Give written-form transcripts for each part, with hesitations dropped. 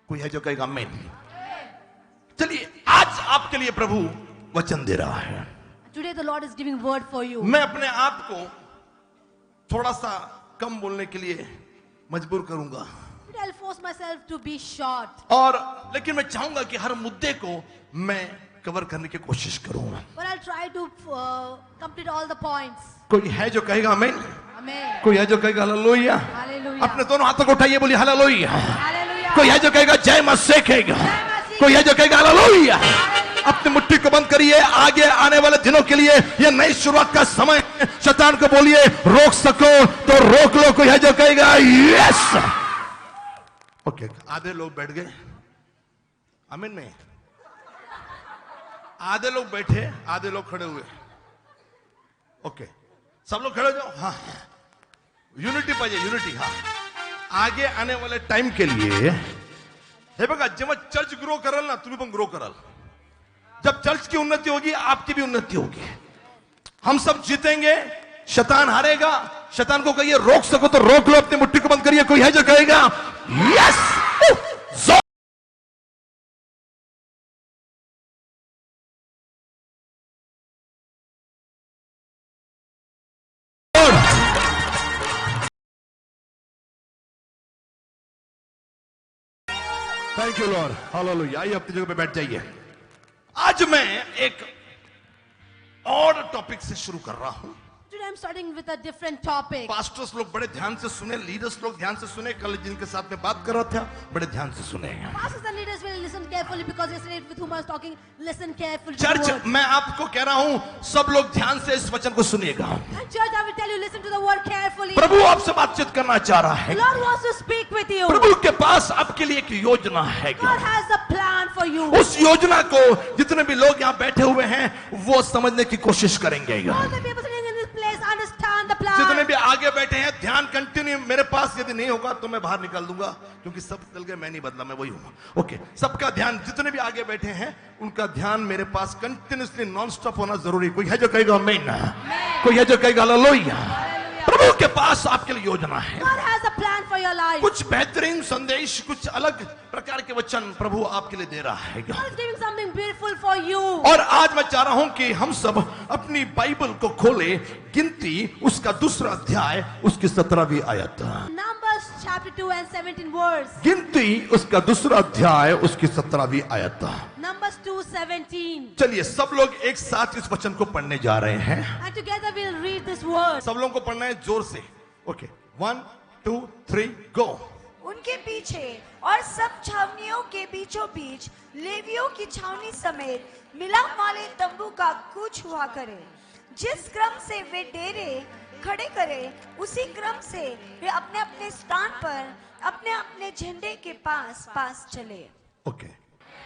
कोई है जो कहेगा आमीन। चलिए, आज आपके लिए प्रभु वचन दे रहा है। Today the Lord is giving word for you. मैं अपने आप को थोड़ा सा कम बोलने के लिए मजबूर करूंगा, I'll force myself to be short. और लेकिन मैं चाहूंगा कि हर मुद्दे को मैं कवर करने की कोशिश करूं। But I'll try to complete all the points. कोई है जो कहेगा आमीन? Amen. कोई है जो कहेगा हालेलुया? Hallelujah. अपने दोनों हाथों को उठाइए, बोलिए हालेलुया। Hallelujah. कोई है जो कहेगा जय मसीह कहेगा? मसीह। कोई है जो कहेगा हालेलुया? अपनी मुट्ठी को बंद करिए। आगे आने वाले दिनों के लिए यह नई शुरुआत का समय है। शैतान को बोलिए रोक सको तो रोक लो। कोई है जो कहेगा यस? ओके, आधे लोग बैठ गए, आमीन नहीं? आधे लोग बैठे, आधे लोग खड़े हुए। ओके, सब लोग खड़े हो जाओ। हाँ, युनिटी पाहिजे, युनिटी। हाँ, आगे आने वाले टाइम के लिए हे बघा, जेव्हा चर्च ग्रो कराल ना, तुम्ही पण ग्रो कराल। जब चर्च की उन्नति होगी, आपकी भी उन्नति होगी। हम सब जीतेंगे, शैतान हारेगा। शैतान को कहिए रोक सको तो रोक लो। अपनी मुट्ठी को बंद करिए। कोई है जो कहेगा yes? Thank you Lord, hallelujah. आइए अपनी जगह पे बैठ जाइए। आज मैं एक और टॉपिक से शुरू कर रहा हूं। Today I'm starting with a different topic. Pastors लोग बड़े ध्यान से सुने, लीडर्स लोग ध्यान से सुने। कल जिनके साथ में बात कर रहा था, बड़े ध्यान से सुने। Pastors and leaders will listen carefully because yesterday with whom I was talking, listen carefully. to the church, word. मैं आपको कह रहा हूं, सब लोग ध्यान से इस वचन को सुनिएगा। And church, I will tell you, listen to the word carefully. प्रभु आपसे बातचीत करना चाह रहा है। The Lord wants to speak with you. प्रभु के पास आपके लिए एक योजना है। God has a plan for you. उस योजना को जितने भी लोग यहाँ बैठे हुए हैं वो समझने की कोशिश करेंगे। All the people sitting in this place understand the plan. जितने भी आगे बैठे हैं, ध्यान कंटिन्यू मेरे पास। यदि नहीं होगा तो मैं बाहर निकाल दूंगा, क्योंकि सब चल गए, मैं नहीं बदला, मैं वही हूं। ओके, सबका ध्यान, जितने भी आगे बैठे हैं उनका ध्यान मेरे पास कंटिन्यूअसली नॉन स्टॉप होना जरूरी। कोई है जो कहेगा आमीन? कोई है जो कहेगा हालेलुया? प्रभु के पास आपके लिए योजना है। God has a plan for your life. कुछ बेहतरीन संदेश, कुछ अलग प्रकार के वचन प्रभु आपके लिए दे रहा है। God is giving something beautiful for you. और आज मैं चाह रहा हूं कि हम सब अपनी बाइबल को खोले। गिनती उसका दूसरा अध्याय, उसकी 17वीं आयत। Numbers chapter 2 and 17 verse. गिनती उसका दूसरा अध्याय, उसकी 17वीं आयत। Numbers 2:17. चलिए, सब लोग एक साथ इस वचन को पढ़ने जा रहे हैं। And together we'll read this word. सब लोगों को पढ़ना है जोर से। ओके, 1 2 3 गो। उनके पीछे और सब छावनियों के बीचों बीच लेवियों की छावनी समेत मिलाप वाले तंबू का कूच हुआ करे। जिस क्रम से वे डेरे खड़े करे, उसी क्रम से वे अपने अपने स्थान पर अपने अपने झंडे के पास पास चले। ओके,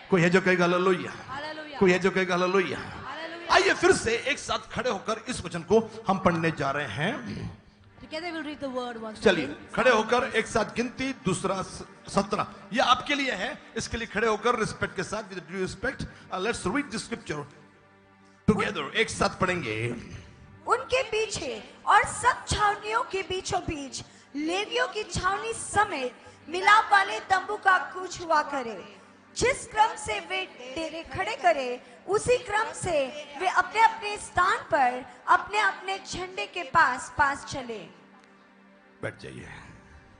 कोई है जो कहेगा हालेलुया? Hallelujah. कोई है जो कहेगा हालेलुया? Hallelujah. आइए फिर से एक साथ खड़े होकर इस वचन को हम पढ़ने जा रहे हैं। Together we'll read the word once चलिए, again. खड़े होकर एक साथ गिनती दूसरा 17। ये आपके लिए है, इसके लिए खड़े होकर रिस्पेक्ट के साथ, with due respect, let's read the scripture together. एक साथ पढ़ेंगे। उनके पीछे और सब छावनियों के बीचों बीच लेवियों की छावनी समेत मिलाप वाले तंबू का कूच हुआ करे। जिस क्रम से वे डेरे खड़े करे, उसी क्रम से वे अपने अपने स्थान पर अपने अपने झंडे के पास पास चले। बैठ जाइए।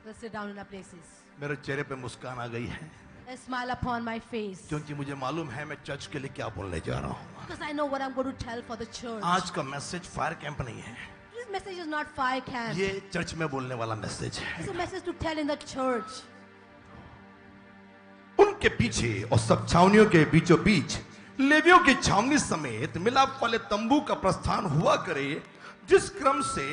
Let's sit down in our places. मेरे चेहरे पे मुस्कान आ गई है, A smile upon my face. क्योंकि मुझे मालूम है मैं चर्च के लिए क्या बोलने जा रहा हूँ। Because I know what I'm going to tell for the church. आज का मैसेज फायर कैंप नहीं है, This message is not fire camp. ये चर्च में बोलने वाला मैसेज है। It's a message to tell in the church. उनके पीछे और सब छावनियों के बीचों बीच लेवियों की छावनी समेत मिलाप वाले तंबू का प्रस्थान हुआ करे। जिस क्रम से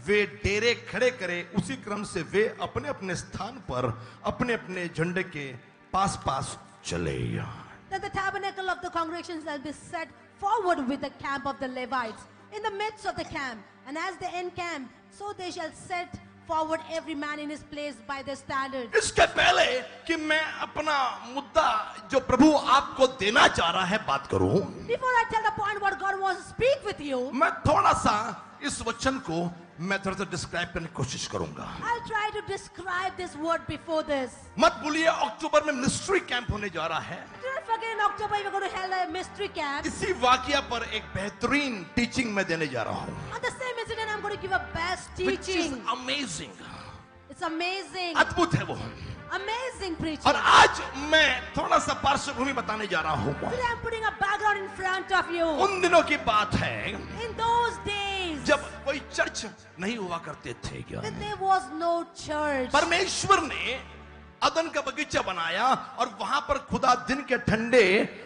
वे डेरे खड़े करे, उसी क्रम से वे अपने अपने स्थान पर अपने अपने झंडे के पास पास चले। That the tabernacle of the congregation shall be set forward with the camp of the Levites in the midst of the camp, and as they encamp, so they shall set forward every man in his place by their standard. इसके पहले कि मैं अपना मुद्दा जो प्रभु आपको देना चाह रहा है बात करूं, Before I tell the point what God wants to speak with you, मैं थोड़ा सा इस वचन को मैं थोड़ा सा डिस्क्राइब करने की कोशिश करूंगा। I'll try to describe this word before this. मत भूलिए अक्टूबर में मिस्ट्री कैंप होने जा रहा है। Do not forget in October we're going to hold a mystery camp. इसी वाकया पर एक बेहतरीन टीचिंग मैं देने जा रहा हूँ। On the same incident I'm going to give a best Which is teaching. amazing. It's amazing. अद्भुत है वो। Amazing preaching. और आज मैं थोड़ा सा पार्श्वभूमि बताने जा रहा हूँ। Today I'm putting a background in front of you. उन दिनों की बात है In those days, जब कोई चर्च नहीं हुआ करते थे क्या? when there was no church, परमेश्वर ने अदन का बगीचा बनाया और वहां पर खुदा दिन के ठंडे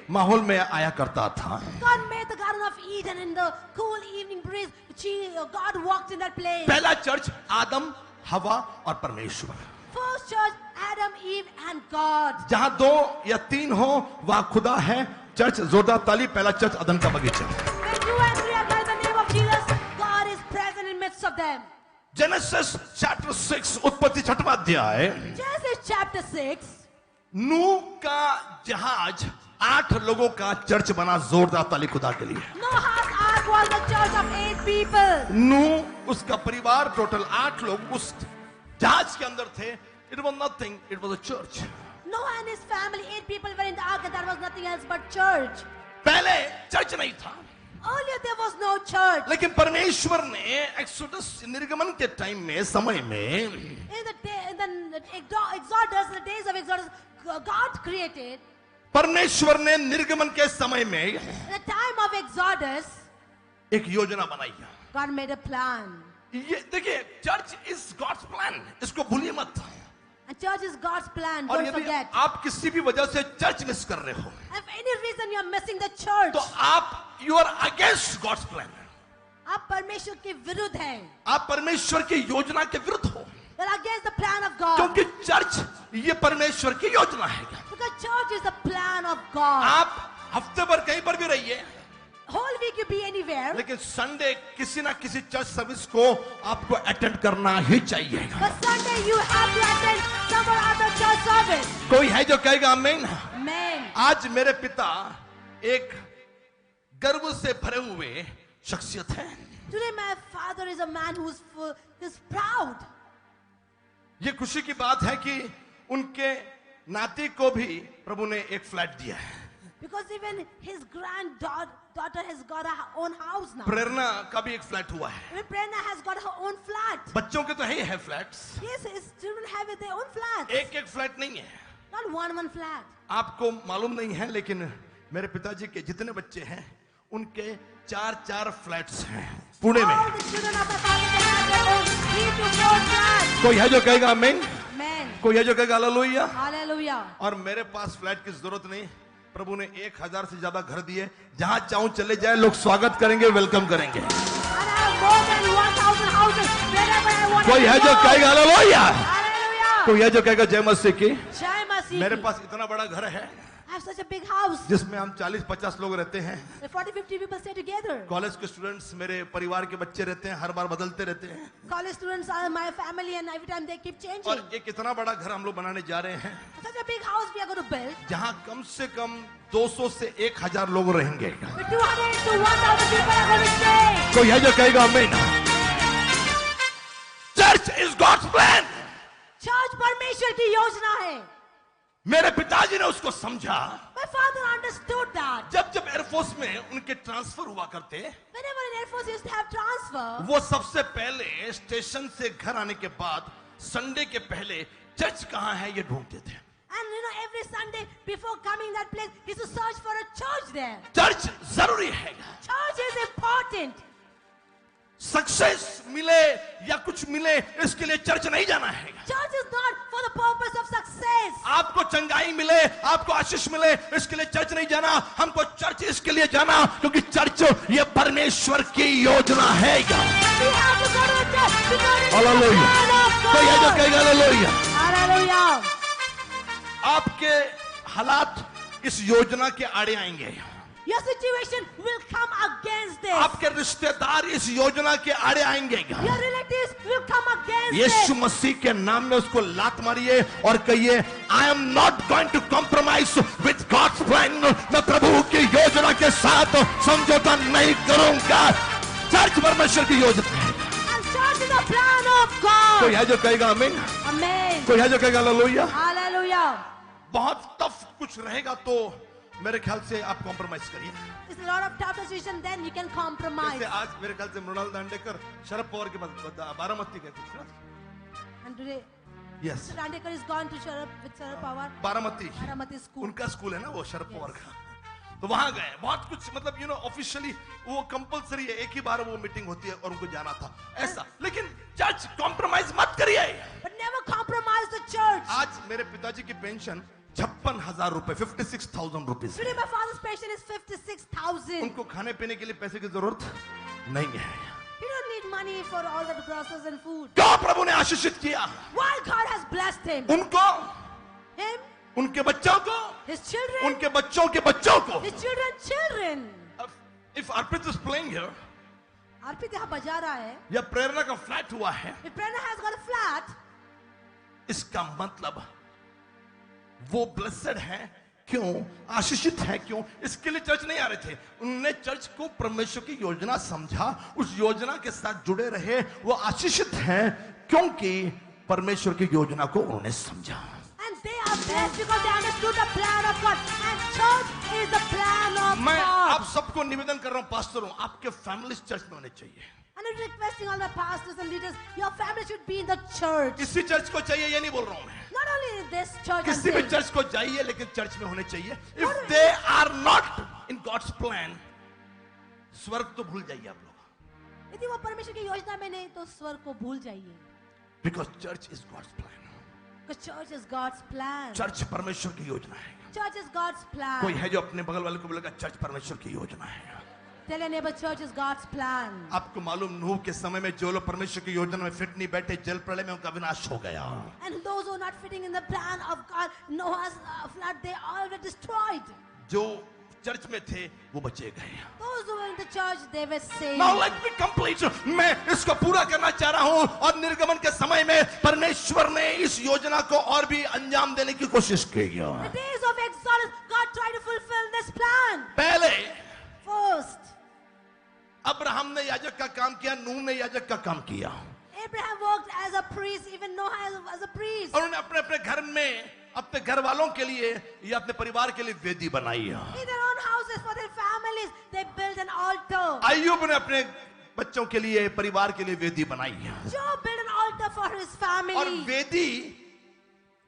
माहौल में आया करता था। God made the Garden of Eden in the cool evening breeze. God walked in that place. पहला चर्च आदम, हवा और परमेश्वर। First church, Adam, Eve, and God. जहां 2 या 3 हो वहां खुदा है। चर्च जोरदार ताली, पहला चर्च अदन का बगीचा। When 2 and 3 are gathered in the name of Jesus, God is present in midst of them. Genesis chapter 6 उत्पत्ति 6वां अध्याय। Genesis chapter 6. नूह का जहाज 8 लोगों का चर्च बना। जोरदार ताली खुदा के लिए। Noah's ark was the church of 8 people. नूह उसका परिवार टोटल 8 लोग उस जहाज के अंदर थे। It was nothing, it was a church. Noah and his family, 8 people were in the ark, and that was nothing else but church. पहले church नहीं था, Earlier there was no church. लेकिन परमेश्वर ने एक्सोडस निर्गमन के टाइम में समय में In the Exodus, the days of Exodus, God created. परमेश्वर ने निर्गमन के समय में In the time of Exodus, एक योजना बनाई। God made a plan. ये देखिए चर्च इज गॉड्स प्लान, इसको भूलिए मत। And church is God's plan. और Don't यदि forget. आप किसी भी वजह से चर्च मिस कर रहे हो If any reason you are missing the church, तो आप you are against God's plan. आप परमेश्वर के विरुद्ध हैं. आप परमेश्वर की योजना के विरुद्ध हो, You're against the plan of God. क्योंकि चर्च ये परमेश्वर की योजना है। Because church is the plan of God. आप हफ्ते भर कहीं पर भी रहिए, Whole week you be anywhere. लेकिन संडे किसी ना किसी चर्च सर्विस को आपको अटेंड करना ही चाहिए। But Sunday you have to attend some other church service. कोई है जो कहेगा आमीन? Amen. आज मेरे पिता एक गर्व से भरे हुए शख्सियत है। Today my father is a man who is proud. ये खुशी की बात है कि उनके नाती को भी प्रभु ने एक फ्लैट दिया है। Because even his granddaughter has got her own house now. प्रेरणा का भी एक फ्लैट हुआ है। Even Prerna has got her own flat. बच्चों के तो है flats, Yes, his children have their own flats. एक एक फ्लैट नहीं है। Not one flat. आपको मालूम नहीं है, लेकिन मेरे पिताजी के जितने बच्चे हैं उनके 4 फ्लैट्स हैं पुणे में। All the children of my father, they have their own 3 to 4 flats. कोई है जो कहेगा आमीन? Amen. कोई है जो कहेगा हालेलुया? Hallelujah. और मेरे पास फ्लैट की जरूरत नहीं, प्रभु ने 1000 से ज्यादा घर दिए। जहां चाहूं चले जाए, लोग स्वागत करेंगे, वेलकम करेंगे। And I have more than 1,000 houses. Wherever I want कोई to है go. जो कहेगा हालेलुया? Hallelujah. कोई है जो कहेगा जय मसीह की? Jai Masihi. मेरे पास इतना बड़ा घर है I have such a big house. जिसमें हम 40-50 लोग रहते हैं। The 40-50 people stay together. College के स्टूडेंट्स मेरे परिवार के बच्चे रहते हैं, हर बार बदलते रहते हैं। College students are my family, and every time they keep changing. और एक इतना बड़ा घर हम लोग बनाने जा रहे हैं Such a big house we are going to build. जहां कम से कम 200 से 1000 लोग रहेंगे। With 200 to 1,000 people are going to stay. कोई है जो कहेगा आमीन? Church is God's plan. Church परमेश्वर की योजना है. मेरे पिताजी ने उसको समझा। My father understood that. जब एयरफोर्स में उनके ट्रांसफर हुआ करते, Whenever in Air Force used to have transfer, वो सबसे पहले स्टेशन से घर आने के बाद संडे के पहले चर्च कहाँ है ये ढूंढते थे। and every Sunday before coming that place, he used to search for a church there. Church जरूरी है। Church is important. सक्सेस मिले या कुछ मिले इसके लिए चर्च नहीं जाना है। Church is not for the purpose of success. आपको चंगाई मिले, आपको आशीष मिले, इसके लिए चर्च नहीं जाना। हमको चर्च इसके लिए जाना क्योंकि चर्च ये परमेश्वर की योजना है। We have to go to a church because it's the hallelujah. plan of कोई है जो God. कहेगा हालेलुया? Hallelujah. आपके हालात इस योजना के आड़े आएंगे। Your situation will come against this. आपके रिश्तेदार इस योजना के आड़े आएंगे। Your relatives will come against Yeshu this. मसीह के नाम में उसको लात मारिए और कहिए I am not going to compromise with God's plan. मैं प्रभु की योजना के साथ समझौता नहीं करूंगा। चर्च परमेश्वर की योजना है। And church is the plan of God. कोई है जो कहेगा आमीन? Amen. कोई है जो कहेगा हालेलुया? Hallelujah. बहुत टफ कुछ रहेगा तो मेरे ख्याल से आप कॉम्प्रोमाइज करिए। It's a lot of tough decision, then you can compromise. जैसे आज मेरे ख्याल से मृणाल दांडेकर शरद पवार के पास बारामती गए थे ना? And today, yes, Mr. Dandekar is gone to Sharad Pawar. Baramati Baramati school. उनका स्कूल है ना वो शरद पवार का, तो वहां गए। बहुत कुछ मतलब ऑफिशियली वो कंपलसरी है, एक ही बार वो मीटिंग होती है और उनको जाना था ऐसा। लेकिन चर्च कॉम्प्रोमाइज मत करिए। But never compromise the church. आज मेरे पिताजी की पेंशन 56,000 रुपए, 56,000 rupees. Today my father's pension is 56,000. उनको खाने पीने के लिए पैसे की जरूरत नहीं है। He don't need money for all the groceries and food. क्यों प्रभु ने आशीषित किया Why God has blessed him? उनको, Him, उनके बच्चों को, his children, उनके बच्चों के बच्चों को। his children. If Arpit is playing here, अर्पित यहाँ बजा रहा है. या प्रेरणा का फ्लैट हुआ है, If Prerna has got a flat, इसका मतलब वो ब्लेसेड है। क्यों आशीषित है? क्यों? इसके लिए चर्च नहीं आ रहे थे, उन्होंने चर्च को परमेश्वर की योजना समझा, उस योजना के साथ जुड़े रहे। वो आशीषित हैं क्योंकि परमेश्वर की योजना को उन्होंने समझा। and they are blessed because they understood the plan of God. And church is the plan of मैं आप God. सबको निवेदन कर रहा हूं, पास्टर हूं, आपके फैमिली चर्च में होने चाहिए। And I'm requesting all the pastors and leaders, your family should be in the church. किसी चर्च को चाहिए ये नहीं बोल रहा हूं मैं, Not only in this church, I'm किसी भी saying, चर्च को जाइए लेकिन चर्च में होने चाहिए। If they are not in God's plan, स्वर्ग तो भूल जाइए आप लोग, यदि वो परमेश्वर की योजना में नहीं तो स्वर्ग को भूल जाइए। Because church is God's plan. Because church is God's plan. Church परमेश्वर की योजना है। Church is God's plan. कोई है जो अपने बगल वाले को बोलेगा चर्च परमेश्वर की योजना है। Tell your neighbor, church is God's plan. आपको मालूम, नूह के समय में जो लोग परमेश्वर की योजना में फिट नहीं बैठे, जल प्रलय में उनका विनाश हो गया। And those who are not fitting in the plan of God, Noah's flood, they all were destroyed. जो चर्च में थे वो बचे गए। Those who were in the church, they were saved. Now let me complete. मैं इसको पूरा करना चाह रहा हूं और निर्गमन के समय में परमेश्वर ने इस योजना को और भी अंजाम देने की कोशिश की। The days of Exodus, God tried to fulfill this plan. पहले First, अब्राहम ने याजक का काम किया, नूह ने याजक का काम किया, Abraham worked as a priest, even Noah as a priest. और उन्होंने अपने अपने घर में अपने घर वालों के लिए या अपने परिवार के लिए वेदी बनाई। In their own houses, for their families, they built an altar. अय्यूब ने अपने बच्चों के लिए, परिवार के लिए वेदी बनाई। Job built an altar for his और family. वेदी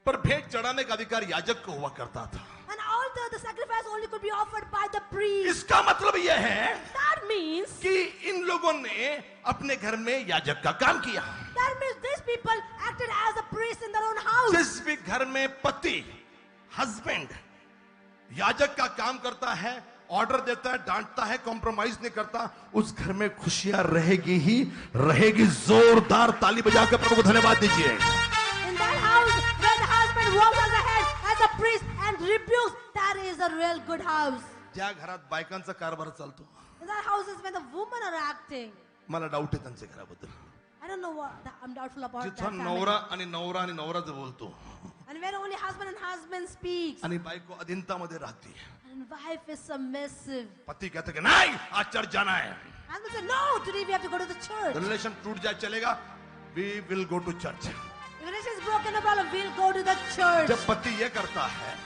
पर भेंट चढ़ाने का अधिकार याजक को हुआ करता था। An altar, the sacrifice only could be offered by the priest. इसका मतलब यह है That means, कि इन लोगों ने अपने घर में याजक का काम किया। that means these people acted as a priest in their own house. जिस भी घर में पति, हस्बैंड याजक का काम करता है, ऑर्डर देता है, डांटता है, कॉम्प्रोमाइज नहीं करता, उस घर में खुशियां रहेगी ही रहेगी। जोरदार ताली बजाकर प्रभु को धन्यवाद दीजिए। In that house, where the husband walks as a head, as a priest, and rebukes, that is a real good house. ज्या घरात बायकांचा कारभार चालतो, In that house is when the women are acting. मला डाऊट आहे त्यांच्या घराबद्दल। I don't know what, I'm doubtful about that जिथं family. नवरा आणि नवराच बोलतो And when only husband and husband speaks, आणि बायको अधीनतामध्ये राहते, and wife is submissive. पति कहते कि नहीं आज चर्च जाना है, Husband said, no, today we have to go to the church. Relation टूट जाए चलेगा, we will go to church. If relation is broken, no problem, we'll go to the church. जब पति ये करता है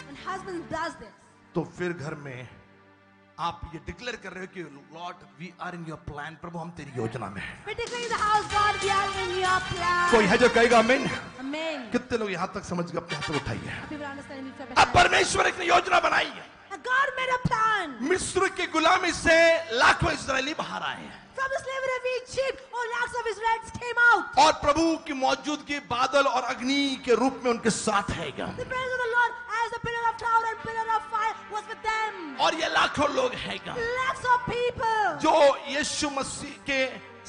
When husband does this, तो फिर घर में आप ये डिक्लेयर कर रहे हो कि lord we are in your plan, प्रभु हम तेरी योजना में हैं। we're declaring the house, God, we are in your plan. कोई है जो कहेगा आमीन? Amen. कितने लोग यहाँ तक समझ गए? अपने हाथ उठाइए। People understand me. अब परमेश्वर एक योजना बनाई है। And God made a plan. मिस्र की गुलामी से लाखों इस्राएली बाहर आए From the slavery of Egypt, lakhs of Israelites came out. और प्रभु की मौजूदगी बादल और अग्नि के रूप में उनके साथ है। The presence of the Lord as a pillar of cloud and pillar of fire was with them. और ये लाखों लोग हैं Lakhs of people. जो यीशु मसीह के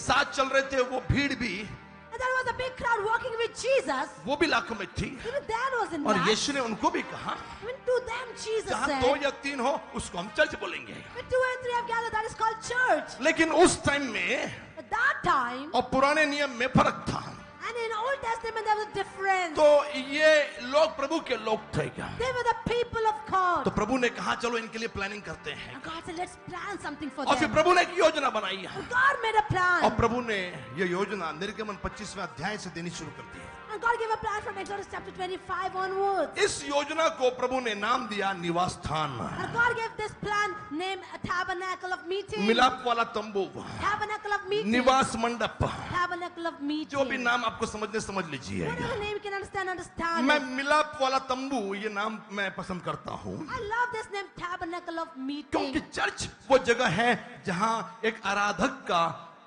साथ चल रहे थे, वो भीड़ भी, And there was a big crowd walking with Jesus. वो भी लाखों में थी। Even that was in और that. यीशु ने उनको भी कहा, Even to them, Jesus जहां said, 2 या 3 हो उसको हम चर्च बोलेंगे। when 2 and 3 have gathered, that is called church. लेकिन उस टाइम में At that time, और पुराने नियम में फर्क था। and in Old Testament, there was a difference. तो ये लोग प्रभु के लोग थे क्या? They were the people of God. तो प्रभु ने कहा चलो इनके लिए प्लानिंग करते हैं, And God said, let's plan something for और फिर them. प्रभु ने एक योजना बनाई है, And God made a और plan. प्रभु ने ये योजना निर्गमन 25वें अध्याय से देनी शुरू कर दी है। And God gave a plan from Exodus chapter 25 onwards. इस योजना को प्रभु ने नाम दिया निवास स्थान, And God gave this plan named a tabernacle of meeting. मिलाप वाला तंबू, Tabernacle of meeting. निवास मंडप, Tabernacle of meeting. जो भी नाम आपको समझने समझ लीजिए। Whatever name you can understand. मैं it. मिलाप वाला तंबू ये नाम मैं पसंद करता हूँ, I love this name, Tabernacle of क्योंकि meeting. चर्च वो जगह है जहाँ एक आराधक का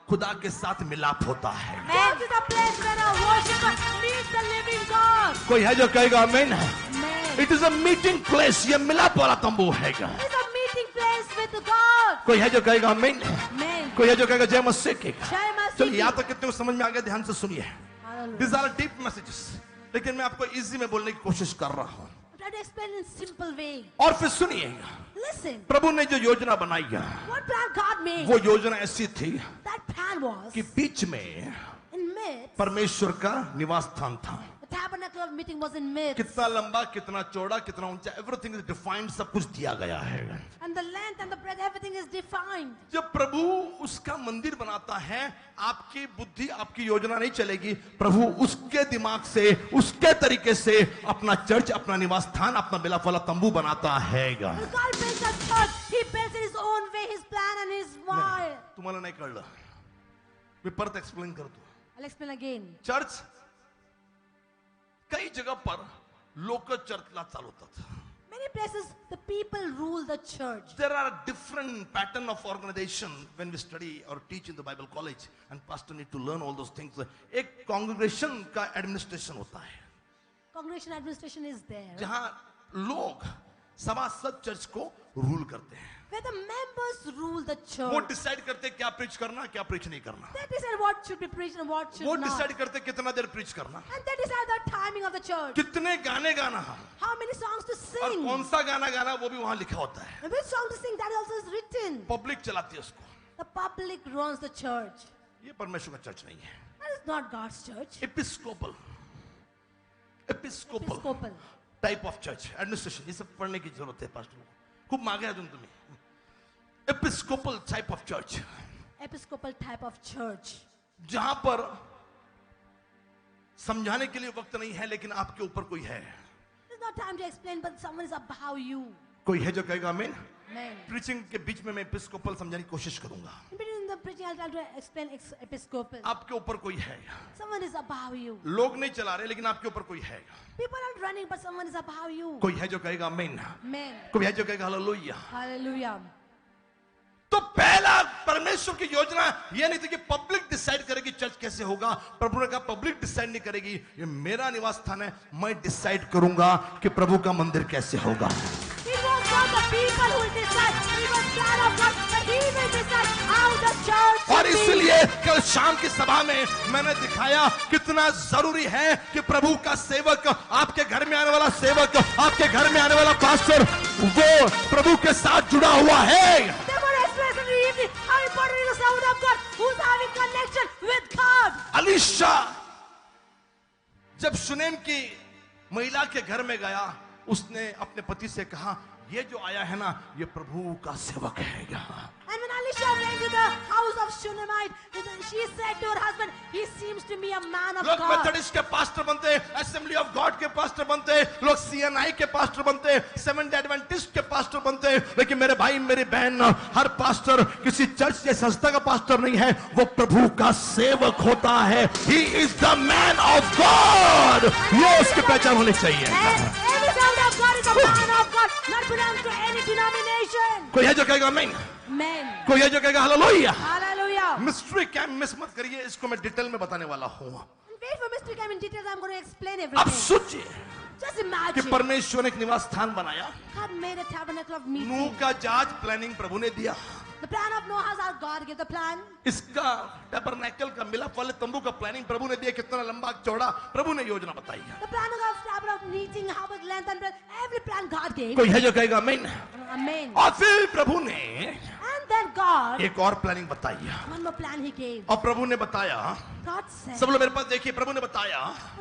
खुदा के साथ मिलाप होता है। Church is a place where a worshiper meets the living God. कोई है जो कहेगा आमीन? Amen. It is a meeting place, ये मिलाप वाला तंबू है। It's a meeting place with God. कोई है जो कहेगा आमीन? Amen. कोई है जो कहेगा जय मसीह की? Jai Masih. चलिए यहाँ तक कितने को समझ में आ गया, ध्यान से सुनिए। Hallelujah. These are deep messages, लेकिन मैं आपको इजी में बोलने की कोशिश कर रहा हूँ। Try to explain in simple way. और फिर सुनिएगा, Listen. प्रभु ने जो योजना बनाई है What plan God made? वो योजना ऐसी थी That plan was कि बीच में in midst. परमेश्वर का निवास स्थान था। The tabernacle of meeting was in midst. कितना लंबा, कितना चौड़ा, कितना ऊंचा, एवरीथिंग इज डिफाइंड, सब कुछ दिया गया है। And the length and the breadth, everything is defined. जब प्रभु उसका मंदिर बनाता है, आपकी बुद्धि, आपकी योजना नहीं चलेगी। प्रभु उसके दिमाग से, उसके तरीके से अपना चर्च, अपना निवास स्थान, अपना मिलाप वाला तंबू बनाता है। When God builds a church, He builds it His own way, His plan and His way. तुम्हाला नाही कळलं, मी परत एक्सप्लेन करतो। I'll explain again. चर्च कई जगह पर लोक चर्चला चालवतात। Many places, the people rule the church. There are different pattern of organization when we study or teach in the Bible college, and pastor need to learn all those things. एक congregation का administration होता है, Congregation administration is there. जहाँ लोग सभासद church को rule करते हैं। Where the members rule the वो church. डिसाइड करते हैं क्या प्रीच करना, क्या प्रीच नहीं करना। They decide what should be preached and what should वो not. डिसाइड करते हैं कितना देर प्रीच करना, And they decide the timing of the church. कितने गाने गाना, How many songs to और sing. कौन सा गाना गाना वो भी वहां लिखा होता है। And which song to sing, that also is written. Public चलाती है उसको। The public runs the church. ये परमेश्वर का चर्च नहीं है। That is not God's church. Episcopal Episcopal. Type of church administration, ये सब पढ़ने की जरूरत है पास्टर को, खूप मागे अजून तुम्ही। Episcopal type of church, Episcopal type of church. जहां पर समझाने के लिए वक्त नहीं है, लेकिन आपके ऊपर कोई है। There's no time to explain, but someone is above you. कोई है जो कहेगा आमीन? Amen. प्रीचिंग के बीच में मैं एपिस्कोपल समझाने की कोशिश करूंगा। In between the preaching, I'll try to explain Episcopal. आपके ऊपर कोई है, Someone is above you. लोग नहीं चला रहे, लेकिन आपके ऊपर कोई है। People are running, but someone is above you. कोई है जो कहेगा आमीन? Amen. कोई है जो कहेगा हालेलुया? Hallelujah. तो पहला परमेश्वर की योजना यह नहीं थी कि पब्लिक डिसाइड करेगी चर्च कैसे होगा। प्रभु ने कहा पब्लिक डिसाइड नहीं करेगी, ये मेरा निवास स्थान है, मैं डिसाइड करूंगा कि प्रभु का मंदिर कैसे होगा। It was not the people who will decide. It was God of God, but He will decide how the church और should be. इसलिए कल शाम की सभा में मैंने दिखाया कितना जरूरी है कि प्रभु का सेवक, आपके घर में आने वाला सेवक, आपके घर में आने वाला पास्टर, वो प्रभु के साथ जुड़ा हुआ है। Therefore, express in the evening how important is the servant of God who's having connection with God. Alisha जब शुनेम की महिला के घर में गया, उसने अपने पति से कहा ये जो आया है ना, ये प्रभु का सेवक है। And when Elisha went to the house of Shunammite, she said to her husband, he seems to be a man of लोग God. मेथोडिस्ट के पास्टर बनते, असेंबली ऑफ गॉड के पास्टर बनते, लोग सीएनआई के पास्टर बनते, सेवेंथ डे एडवेंटिस्ट के pastor बनते, लेकिन मेरे भाई मेरी बहन, हर पास्टर किसी चर्च या संस्था का पास्टर नहीं है, वो प्रभु का सेवक होता है। He is the man of God. ये उसकी पहचान होनी चाहिए। And every servant of God is a man of God, not belongs to any denomination. कोई है जो कहेगा आमीन? Amen. कोई है जो कहेगा hallelujah? Hallelujah. Mystery camp miss मत करिए, इसको मैं डिटेल में बताने वाला हूँ। And wait for Mr. Cam in details, I'm going to explain अब everything. सोचिए Just कि imagine. परमेश्वर ने एक निवास स्थान बनाया, God made a tabernacle of Nuh meeting. का जहाज प्लानिंग प्रभु ने दिया, The plan of Noah's our God gave the plan. इसका टैबरनेकल का मिलाप वाले तंबू का प्लानिंग प्रभु ने दिया, कितना लंबा चौड़ा प्रभु ने योजना बताई है। The plan of tabernacle of meeting, how much length and breadth, every plan God gave. कोई है जो कहेगा आमीन? Amen. और फिर प्रभु ने And then God, एक और प्लानिंग बताई, one more plan he gave. और प्रभु ने बताया, God said, सब लोग मेरे पास देखिए, प्रभु ने बताया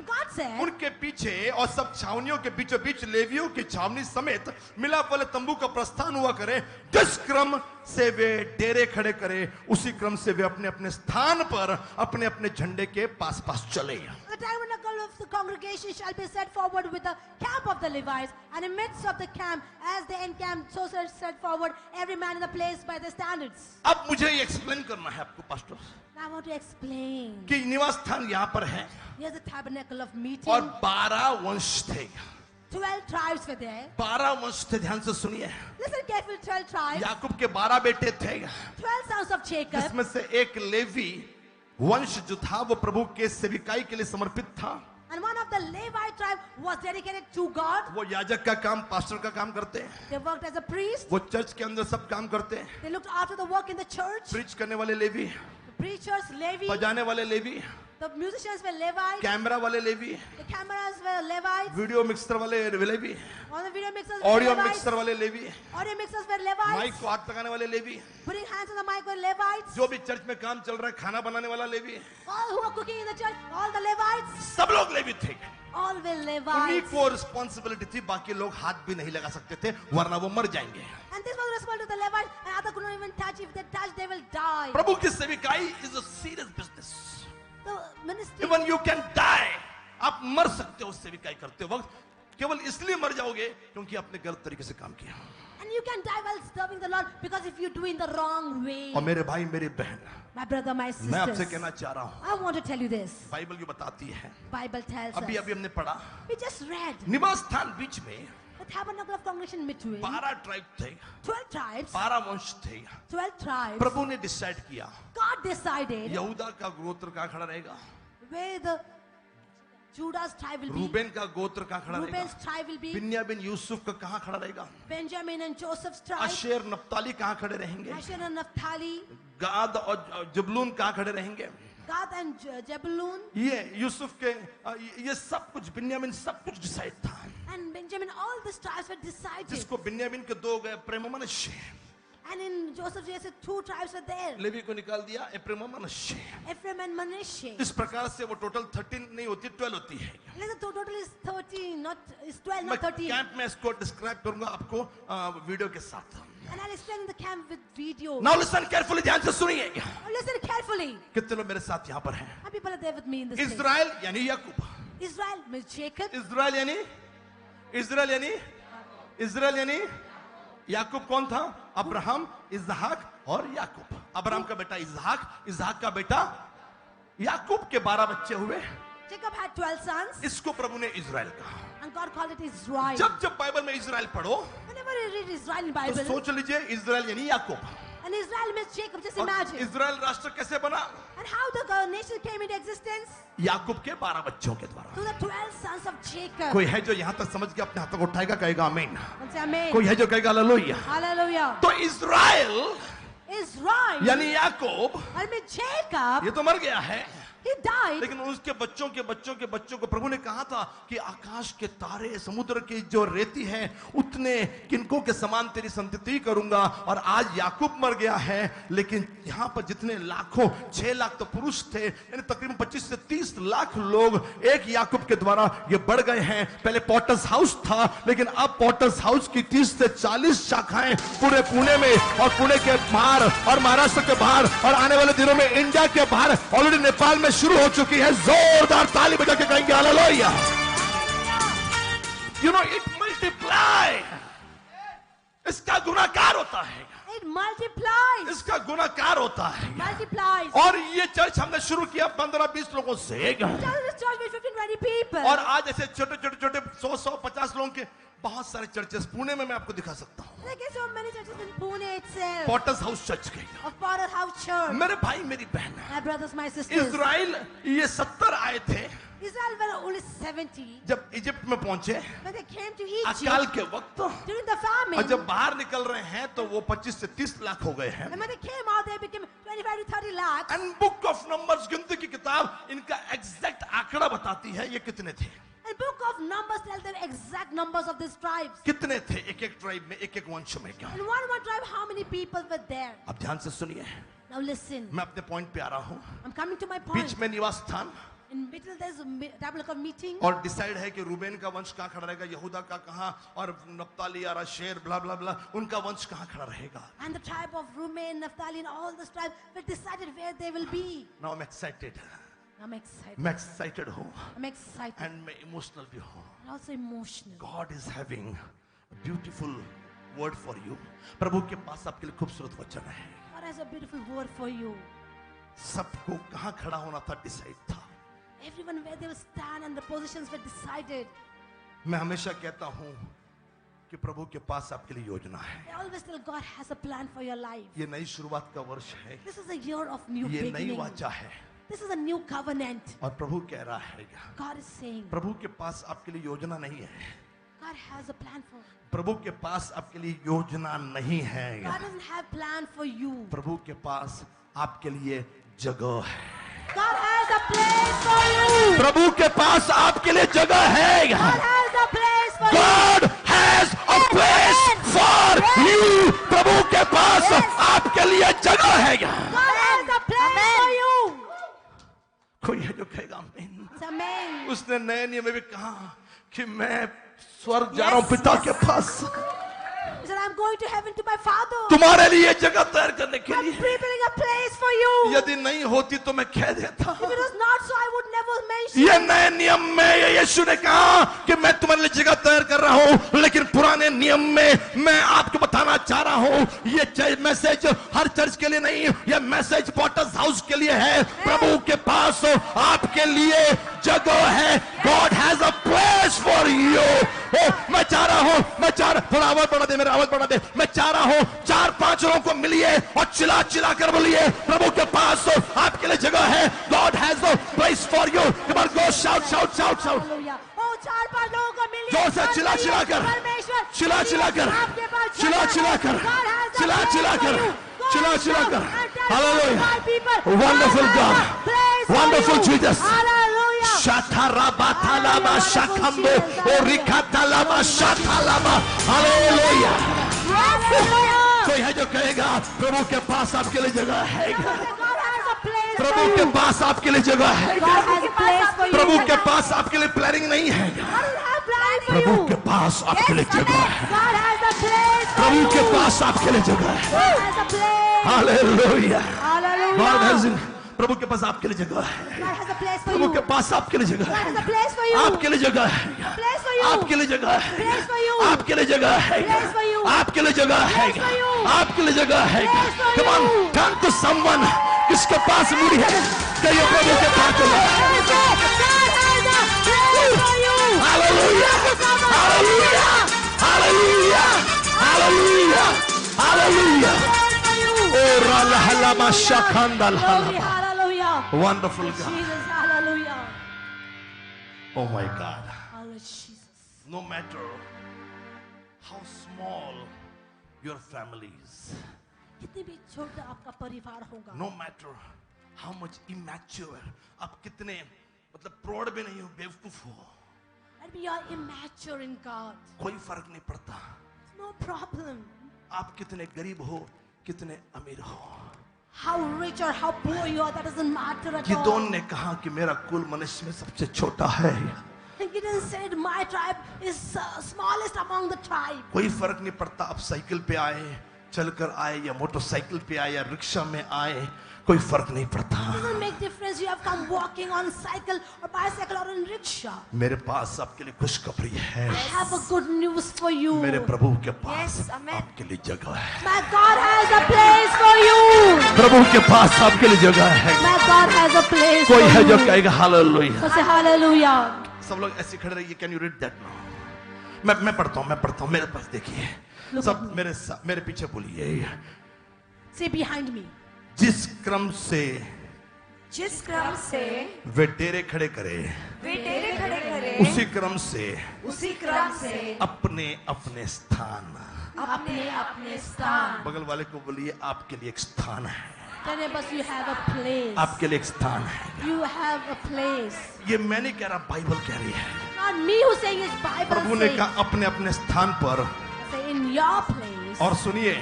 God said, उनके पीछे और सब छावनियों के बीचों बीच लेवियों की छावनी समेत मिलाप वाले तंबू का प्रस्थान हुआ करे। जिस क्रम से वे डेरे खड़े करे, उसी क्रम से वे अपने अपने स्थान पर अपने अपने झंडे के पास पास चले। the tabernacle of the congregation shall be set forward with the camp of the Levites, and in midst of the camp, as they encamp, so shall set forward every man in the place by the standards. अब मुझे ये explain करना है आपको pastor Now I want to explain. कि निवास स्थान यहाँ पर है Here's the tabernacle of meeting. और 12 वंश थे। 12 tribes were there. 12 वंश थे, ध्यान से सुनिए। Listen carefully, 12 tribes. याकूब के 12 बेटे थे, 12 sons of Jacob. जिसमें से एक लेवी वंश जो था वो प्रभु के सेविकाई के लिए समर्पित था। And one of the Levite tribe was dedicated to God. वो याजक का काम, पास्टर का काम करते हैं, They worked as a priest. वो चर्च के अंदर सब काम करते हैं। They looked after the work in the church. Preach करने वाले लेवी, The preachers, Levi. बजाने वाले Levi, The musicians were Levites. Camera वाले Levi, The cameras were Levites. Video mixer वाले Levi, All the video mixers were audio Levites. Mixer वाले Levi, Audio mixers were mike Levites. को हाथ लगाने वाले लेवी, Putting hands on the mic were Levites. जो भी चर्च में काम चल रहा है, खाना बनाने वाला levy, All who were cooking in the church, all the Levites. सब लोग लेवी थे। All were उन्हीं Levites. को रिस्पॉन्सिबिलिटी थी, बाकी लोग हाथ भी नहीं लगा सकते थे, वरना वो मर जाएंगे। And this was responsible to the Levites, and others could not even touch. If they touch, they will die. प्रभु की सेविकाई is a serious business. The ministry. Even you can die, आप मर सकते हो सेविकाई करते वक्त, केवल इसलिए मर जाओगे क्योंकि आपने गलत तरीके से काम किया। And you can die while serving the Lord because if you do in the wrong way. और मेरे भाई मेरी बहन, My brother, my मैं आपसे sisters, कहना चाह रहा हूँ, I want to tell you this. Bible ये बताती है, Bible tells अभी us. अभी हमने पढ़ा, We just read निवास स्थान बीच में the tabernacle of congregation midway. 12 tribe थे, 12 tribes, 12 वंश थे। 12 tribes. प्रभु ने डिसाइड किया God decided यहूदा का गोत्र कहाँ खड़ा रहेगा, where the Judah's tribe will be. Reuben का गोत्र कहाँ खड़ा Reuben's रहेगा, tribe will be. बिन्यामिन यूसुफ का कहाँ खड़ा रहेगा, Benjamin and Joseph's tribe. Asher नप्ताली कहाँ खड़े रहेंगे, Asher and Naphtali. गाद और जबलून कहाँ खड़े रहेंगे। Gad and Jebulun. ये यूसुफ के ये सब कुछ, बिन्यामिन सब कुछ डिसाइड था। And Benjamin, all these tribes were decided. जिसको बिन्यामिन के 2 गए, प्रेम मनश्शे, And in Joseph's years, 2 tribes were there. Levi को निकाल दिया, प्रेम मनश्शे। Ephraim and Manasseh. इस प्रकार से वो टोटल 13 नहीं होती, 12 होती है। Listen, total is 13, not is 12, मैं not 13. कैंप में इसको डिस्क्राइब करूंगा आपको वीडियो के साथ। And I'll explain in the camp with video. Now listen carefully, ध्यान से सुनिए। Now listen carefully. कितने लोग मेरे साथ यहाँ पर हैं? How people are there with me in this place? Israel यानी याकूब, Israel means Jacob. इज़राइल यानी याकूब कौन था? अब्राहम, इसहाक और याकूब। अब्राहम का बेटा इसहाक, इसहाक का बेटा याकूब के 12 बच्चे हुए। Jacob had 12 sons, इसको प्रभु ने इज़राइल कहा। and God called it Israel. जब बाइबल में इज़राइल पढ़ो Whenever you read Israel in तो Bible, सोच लीजिए इज़राइल यानी याकूब। and Israel means Jacob, just और imagine. इज़राइल राष्ट्र कैसे बना? And how the nation came into existence? याकूब के 12 बच्चों के द्वारा। Through the 12 sons of Jacob. कोई है जो यहाँ तक समझ के अपने हाथों को उठाएगा, कहेगा आमीन। And say amen. कोई है जो कहेगा हालेलुया। Hallelujah. तो इज़राइल Israel, यानी याकूब I mean Jacob, ये तो मर गया है, he died. लेकिन उसके बच्चों के बच्चों के बच्चों को प्रभु ने कहा था कि आकाश के तारे, समुद्र की जो रेती है, उतने किनको के समान तेरी संतति करूंगा। और आज याकूब मर गया है, लेकिन यहाँ पर जितने लाखों, 6 लाख तो पुरुष थे, यानी तकरीबन 25 से 30 लाख लोग एक याकूब के द्वारा ये बढ़ गए हैं। पहले पॉटर्स हाउस था, लेकिन अब पॉटर्स हाउस की 30 से 40 शाखाएं पूरे पुणे में और पुणे के बाहर और महाराष्ट्र के बाहर और आने वाले दिनों में इंडिया के बाहर, ऑलरेडी नेपाल में शुरू हो चुकी है। जोरदार ताली बजा के कहेंगे hallelujah. You know it multiply, इसका गुणाकार होता है, It multiplies. इसका गुणाकार होता है। Multiplies. और ये चर्च हमने शुरू किया 15-20 लोगों से, Tell this church with 15-20 people. और आज ऐसे छोटे 100-150 लोगों के बहुत सारे चर्चेस पुणे में मैं आपको दिखा सकता हूँ। There are so many churches in Pune itself. Potter's house church के, Of Potter House Church. मेरे भाई मेरी बहन, My brothers, my sisters. Israel ये 70 आए थे Israel were only 70 जब इजिप्ट में पहुंचे when they came to अकाल Egypt के वक्त, during the famine. और जब बाहर निकल रहे हैं तो वो 25 से 30 लाख हो गए हैं। And when they came out, they became 25 to 30 lakhs. And book of numbers, गिनती की किताब, इनका एग्जैक्ट आंकड़ा बताती है ये कितने थे। And book of Numbers tell the exact numbers of these tribes. कितने थे एक एक ट्राइब में, एक एक वंश में क्या? In one tribe, how many people were there? अब ध्यान से सुनिए, Now listen. मैं अपने पॉइंट पे आ रहा हूँ. I'm coming to my point. बीच में निवास स्थान In middle, there's a tabernacle meeting. और डिसाइड है कि रूबेन का वंश कहाँ खड़ा रहेगा, यहूदा का कहाँ, और नप्ताली या आशेर ब्ला ब्ला ब्ला, उनका वंश कहाँ खड़ा रहेगा. And the tribe of Reuben, Naphtali, and all the tribes were decided where they will be. Now I'm excited. I'm excited. मैं excited हूँ I'm excited. and मैं emotional भी हूँ. And also emotional. God is having a beautiful word for you. प्रभु के पास आपके लिए खूबसूरत वचन है. God has a beautiful word for you. सबको कहाँ खड़ा होना था डिसाइड था. Everyone where they will stand and the positions were decided. मैं हमेशा कहता हूँ कि प्रभु के पास आपके लिए योजना है. I always tell God has a plan for your life. ये नई शुरुआत का वर्ष है. This is a year of new ये नई beginning. वाचा है. This is a new covenant. और प्रभु कह रहा है God is saying प्रभु के पास आपके लिए योजना नहीं है. God has a plan for. प्रभु के पास आपके लिए योजना नहीं है. God doesn't have plan for you. प्रभु के पास आपके लिए जगह है. God has a place for you. प्रभु के पास आपके लिए जगह है. God has a place for you. God has a place for you. प्रभु के पास आपके लिए जगह है. God has a place for you. कोई है जो कहेगा आमीन. It's amen. उसने नए नियम में भी कहा कि मैं स्वर्ग जा रहा हूं पिता के पास He said, I'm going to heaven to my Father. तुम्हारे लिए जगह तैयार करने के I'm लिए. preparing a place for you. यदि नहीं होती तो मैं कह देता. If it was not so, I would never mention. ये नए नियम में यीशु ने कहा कि मैं तुम्हारे लिए जगह तैयार कर रहा हूं, लेकिन पुराने नियम में मैं आपको बताना चाह रहा हूं ये मैसेज हर चर्च के लिए नहीं, ये मैसेज पॉटर्स हाउस के लिए है. प्रभु के पास आपके लिए जगह है. God has a place for you. मैं चाह रहा हूं, थोड़ा आवाज बढ़ा दे, मेरा आवाज बढ़ा दे. मैं चाह रहा हूं 4-5 लोगों को मिलिए और चिल्ला चिल्ला कर बोलिए प्रभु के पास आपके लिए जगह है. God has a place for you. Come on go shout shout shout shout. Hallelujah. Oh, 4-5 लोगों को मिलिए. जोर से चिल्ला चिल्ला कर, परमेश्वर चिल्ला चिल्ला कर, आपके पास चिल्ला जगह चिल्ला है. कर, God has a चिल्ला place चिल्ला for कर, you. God चिल्ला has चिल्ला a कर. place Hallelujah. for my people. Wonderful God God. has a place for Wonderful you. Jesus. Hallelujah. Shatarabatalaba shakambo orikatalaba shatalaba. Hallelujah. Hallelujah. कोई है जो कहेगा प्रभु के पास आपके लिए जगह है. God has a place for प्रभु के you. पास आपके लिए जगह है. God has a place for you. प्रभु के पास आपके लिए प्लानिंग नहीं है. God has a plan for Prabhu you. के पास आपके लिए जगह है. God has a place for Prabhu you. के पास आपके लिए जगह है. God has a place. Hallelujah. Hallelujah. God has प्रभु के पास आपके लिए जगह है. God has a place for Prabhu you. के पास आपके लिए जगह God has है. a place for you. आपके लिए जगह है. Place for you. आपके लिए जगह है. Place for you. आपके लिए जगह है. Place for you. आपके लिए जगह है. Place for you. आपके लिए जगह है. Place for Come on, you. turn to someone किसके पास मुड़ी है. कहिए प्रभु के पास चलो. God has a place for you. Hallelujah. Hallelujah. Hallelujah. Hallelujah. Hallelujah. Oh, ralahalama shakandal. Glory, hallelujah. Wonderful God. Jesus, hallelujah. Oh my God. Hallelujah, Jesus. No matter how small your family is, कितनी भी छोटा आपका परिवार होगा. no matter how much immature, आप कितने मतलब प्रौढ़ भी नहीं हो, बेवकूफ हो, And we are immature in God. कोई फर्क नहीं पड़ता. No problem. आप कितने गरीब हो, कितने अमीर हो. How rich or how poor you are, that doesn't matter at Gideon all. ने कहा कि मेरा कुल मनुष्य में सबसे छोटा है. And Gideon said, my tribe is smallest among the tribe. कोई फर्क नहीं पड़ता आप साइकिल पे आए, चलकर आए, या मोटरसाइकिल पे आए, या रिक्शा में आए, कोई फर्क नहीं पड़ता. It doesn't make difference. You have come walking on cycle or bicycle or in rickshaw. मेरे पास आपके लिए खुशखबरी है. I have a good news for you. मेरे प्रभु के पास Yes, amen. आपके लिए जगह है. My God has a place for you. प्रभु के पास आपके लिए जगह है. My God has a place कोई for है जो you. कहेगा हालेलुया. So say hallelujah. सब लोग ऐसे खड़े रहिए. Can you read that now? मैं पढ़ता हूँ. मेरे पास देखिए. Look सब at me. मेरे पीछे बोलिए. Say behind me. जिस क्रम से जिस क्रम से वे डेरे खड़े करे, वे डेरे खड़े करे, उसी क्रम से उसी क्रम से अपने अपने स्थान. अपने अपने स्थान. बगल वाले को बोलिए आपके लिए एक स्थान है. Tell us you have a place. आपके लिए एक स्थान है. You have a place. ये मैं नहीं कह रहा, बाइबल कह रही है. Not not me who's saying, it's Bible प्रभु ने saying. कहा अपने अपने स्थान पर, Say in your place. और सुनिए,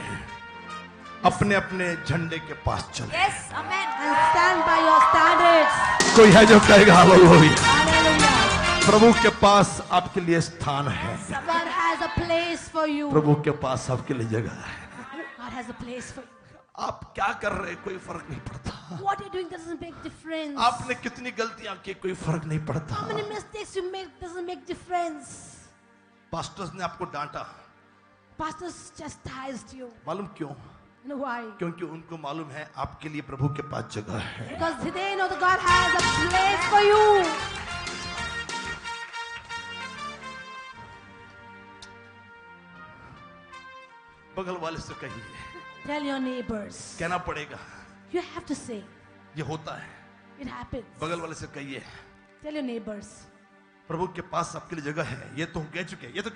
अपने अपने झंडे के पास चले। Yes, amen. And stand by your standards. कोई है जो कहेगा हालेलुया। Hallelujah. प्रभु के पास आपके लिए स्थान है, God has a place for you. प्रभु के पास आपके लिए जगह है। God has a place for you. आप क्या कर रहे हैं कोई फर्क नहीं पड़ता, What you're doing doesn't make difference. आपने कितनी गलतियां की कोई फर्क नहीं पड़ता। How many mistakes you make doesn't make difference. Pastors ने आपको डांटा, Pastors chastised you. मालूम क्यों? You know why? क्योंकि उनको मालूम है आपके लिए प्रभु के पास जगह है। Because they know that God has a place for you. बगल वाले से कहिए, Tell your neighbors. कहना पड़ेगा, You have to say. ये होता है। It happens. बगल वाले से कहिए, Tell your neighbors. प्रभु के पास आपके लिए जगह है। ये तो कह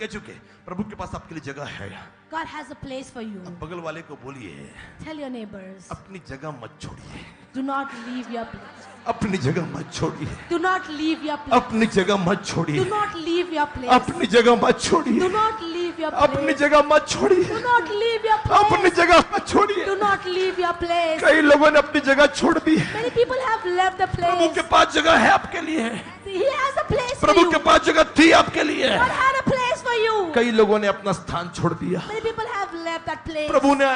चुके, प्रभु के पास आपके लिए जगह है। God has a place for you. बगल वाले को बोलिए, Tell your neighbors. अपनी जगह मत छोड़िए, Do not leave your place. अपनी जगह मत छोड़िए, Do not leave your place. अपनी जगह मत छोड़िए, Do not leave your place. अपनी जगह मत छोड़िए, Do not leave your अपनी place. जगह मत छोड़िए, Do not leave your अपनी place. जगह मत छोड़िए। Do not leave your place. कई लोगों ने अपनी जगह छोड़ दी है। Many people have left the Prabhu place. के पास जगह है आपके लिए, He has a place for Prabhu you. के पास जगह थी आपके लिए। God had a place for you. कई लोगों ने अपना स्थान छोड़ दिया, Many people have left that place. प्रभु ने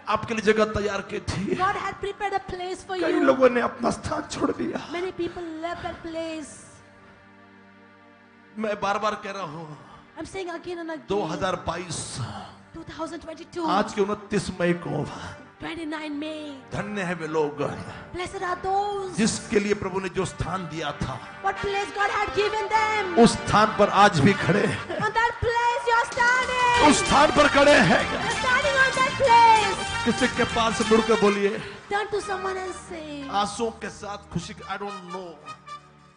आपके लिए जगह तैयार की थी, God had prepared a place for कई you. लोगों ने अपना स्थान छोड़ दिया। Many people left that place. मैं बार बार कह रहा हूँ, I'm saying again and again. 2022 2022. आज के 29 मई को 29 May. धन्य है वे लोग Blessed are those. जिसके लिए प्रभु ने जो स्थान दिया था, What place God had given them. उस स्थान पर आज भी खड़े हैं, On that place you're standing. उस स्थान पर खड़े हैं। You're standing on that place. किसी के पास मुड़कर बोलिए, Turn to someone and say. आंसुओं के साथ खुशी, आई डोंट नो,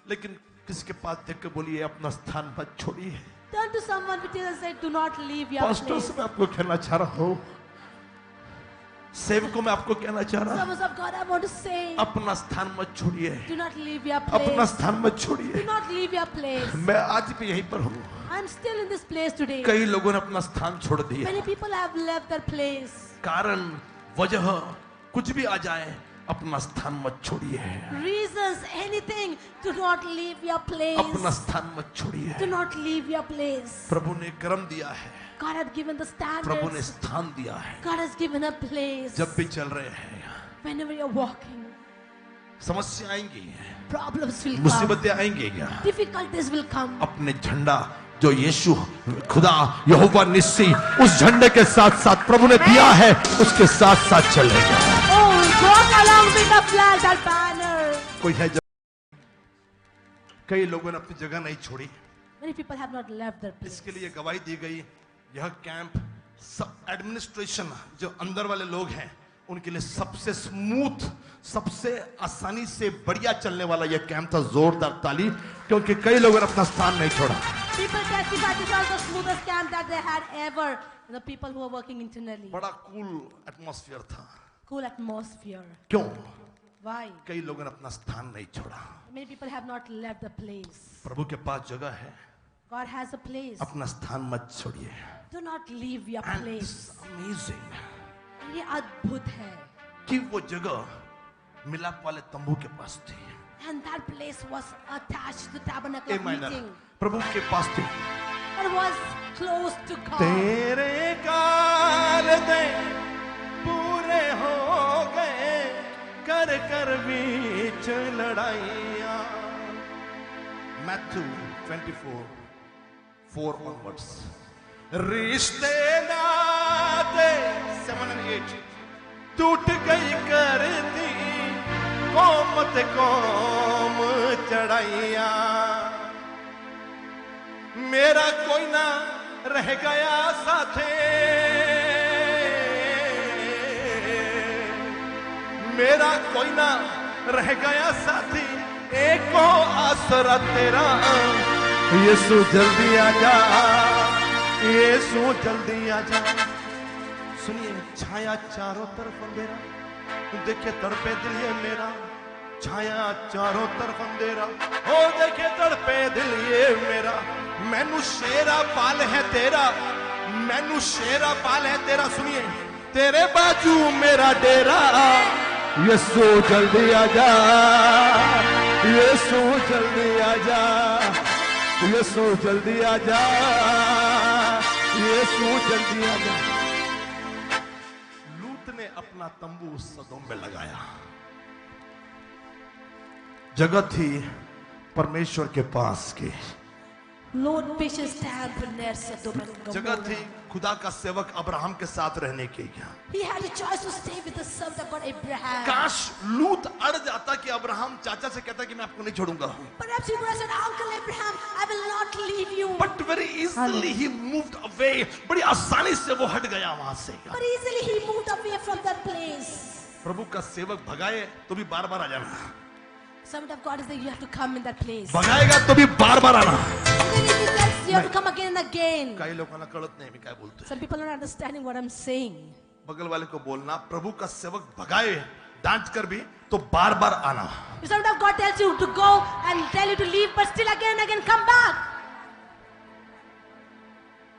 लेकिन किसी के पास देख के बोलिए अपना स्थान मत छोड़िए। Turn to someone with tears and say, do not leave your pastor place. से मैं आपको कहना चाह रहा हूँ, सेवकों में आपको कहना चाह रहा हूँ, Servants of God, I want to say, अपना स्थान मत छोड़िए, do not leave your अपना place. स्थान मत Do छोड़िए। not leave your place. मैं आज भी यहीं पर हूँ। I'm still in this place today. कई लोगों ने अपना स्थान छोड़ दिया, Many people have left their place. कारण वजह कुछ भी आ जाए, अपना स्थान मत छोड़िए, Reasons, anything, do not leave your place. अपना स्थान मत छोड़िए। Do not leave your place. प्रभु ने कर्म दिया है, God had given the प्रभु ने standards. स्थान दिया है। God has given a place. जब भी चल रहे हैं, Whenever you're walking, समस्या आएंगी, problems will come. मुसीबतें आएंगी, Difficulties will come. अपने झंडा जो यीशु खुदा यहोवा निस्सी उस झंडे के साथ साथ प्रभु ने दिया है, उसके साथ साथ चलेगा। Oh, walk along with the flag, that banner. कोई है कई लोगों ने अपनी जगह नहीं छोड़ी, Many people have not left their place. इसके लिए गवाही दी गई। यह कैंप सब एडमिनिस्ट्रेशन जो अंदर वाले लोग हैं उनके लिए सबसे स्मूथ, सबसे आसानी से बढ़िया चलने वाला यह कैंप था। जोरदार ताली, क्योंकि कई लोगों ने अपना स्थान नहीं छोड़ा। People testify this was the smoothest camp that they had ever. The people who were working internally. बड़ा कूल एटमॉस्फेयर था। Cool atmosphere. क्यों? Why? कई लोगों ने अपना स्थान नहीं छोड़ा। Many people have not left the place. प्रभु के पास जगह है, God has a place. अपना स्थान मत छोड़िए। Do not leave your And place. it's amazing ये अद्भुत है. कि वो जगह मिलाप वाले तंबू के पास थी। And that place was attached to the tabernacle A of minor meeting. प्रभु के पास थी। It was close to God. तेरे काल दे पूरे हो गए, कर कर बीच लड़ाइयां। Matthew 24:4 onwards. रिश्ते नाते 7 and 8 टूट गई करती कौम ते कौम चढ़ाइया। मेरा कोई ना रह गया साथे, मेरा कोई ना रह गया साथी, एक हो आसरा तेरा, यीशु जल्दी आजा, यीशु जल्दी आजा। सुनिए, छाया चारों तरफ अंधेरा, देखे तड़पे दिल ये मेरा, छाया चारों तरफ अंधेरा, हो देखे तड़पे दिल ये मेरा, मैनू शेरा पाल है तेरा, मैनू शेरा पाल है तेरा। सुनिए, तेरे बाजू मेरा डेरा, यीशु जल्दी आजा, यीशु जल्दी आजा, यीशु जल्दी आजा, यीशु जल्दी आजा। लूत ने अपना तंबू सदोम में लगाया। जगह थी परमेश्वर के पास की, Lord pitched his tent near Sodom and जगह थी Gomorrah. खुदा का सेवक अब्राहम के साथ रहने की। He had a choice to stay with the servant of God Abraham. काश लूत अड़ जाता कि अब्राहम चाचा से कहता कि मैं आपको नहीं छोड़ूंगा। Perhaps he would have said, Uncle Abraham, I will not leave you. But very easily he moved away. बड़ी आसानी से वो हट गया वहां से। But easily he moved away from that place. प्रभु का सेवक भगाए तो भी बार बार आ जाना, Servant of God is there, you have to come in that place. भगाएगा तो भी बार बार आना। Even if he tells you have to come again and again. कई लोगों को कळत नहीं मैं क्या बोलते। Some people are not understanding what I'm saying. बगल वाले को बोलना, प्रभु का सेवक भगाए डांट कर भी तो बार बार आना। If servant of God tells you to go and tell you to leave, but still again and again come back.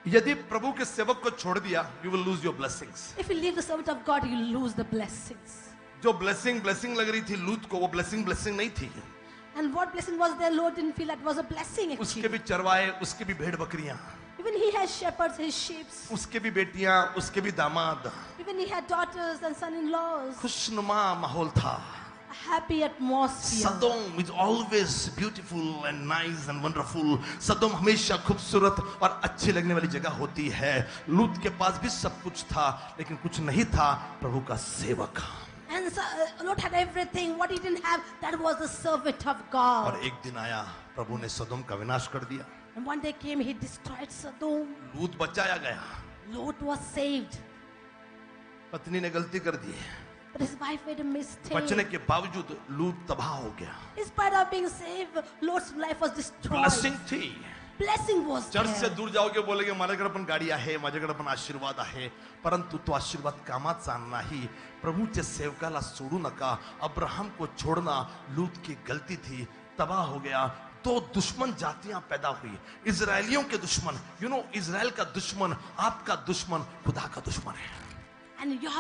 यदि प्रभु के सेवक को छोड़ दिया, you will lose your blessings. If you leave the servant of God, you lose the blessings. जो blessing लग रही थी लूत को, वो ब्लेसिंग नहीं थी। And what blessing was there? Lord didn't feel that was a blessing उसके actually. भी चरवाए, उसके भी भेड़ बकरियां, Even he has shepherds, his sheep. उसके भी बेटियां, उसके भी दामाद, Even he had daughters and son-in-laws. खुशनुमा माहौल था। A happy atmosphere. Sodom is always beautiful and nice and wonderful. सदोम हमेशा खूबसूरत और अच्छी लगने वाली जगह होती है। लूत के पास भी सब कुछ था, लेकिन कुछ नहीं था, प्रभु का सेवक। And so, Lord had everything. What he didn't have, that was the servant of और God. एक दिन आया, प्रभु ने सदोम का विनाश कर दिया। And one day came, he destroyed Sodom. लूत बचाया गया। Lot was saved. पत्नी ने गलती कर दी, But his wife made a mistake. बचने के बावजूद लूत तबाह हो गया। In spite of being saved, Lot's life was destroyed. Blessing थी। Blessing was चर्च से there. दूर जाओगे, बोलेगे माझ्याकडे पण गाडी आहे, माझ्याकडे पण आशीर्वाद आहे, परंतु तो आशीर्वाद कामाचा नाही। प्रभूच्या सेवकाला सोडू नका। अब्राहम को छोड़ना लूत की गलती थी, तबाह हो गया। दो दुश्मन जातियां पैदा हुई, इजरायलियों के दुश्मन। इजराइल का दुश्मन आपका दुश्मन खुदा का दुश्मन है। And your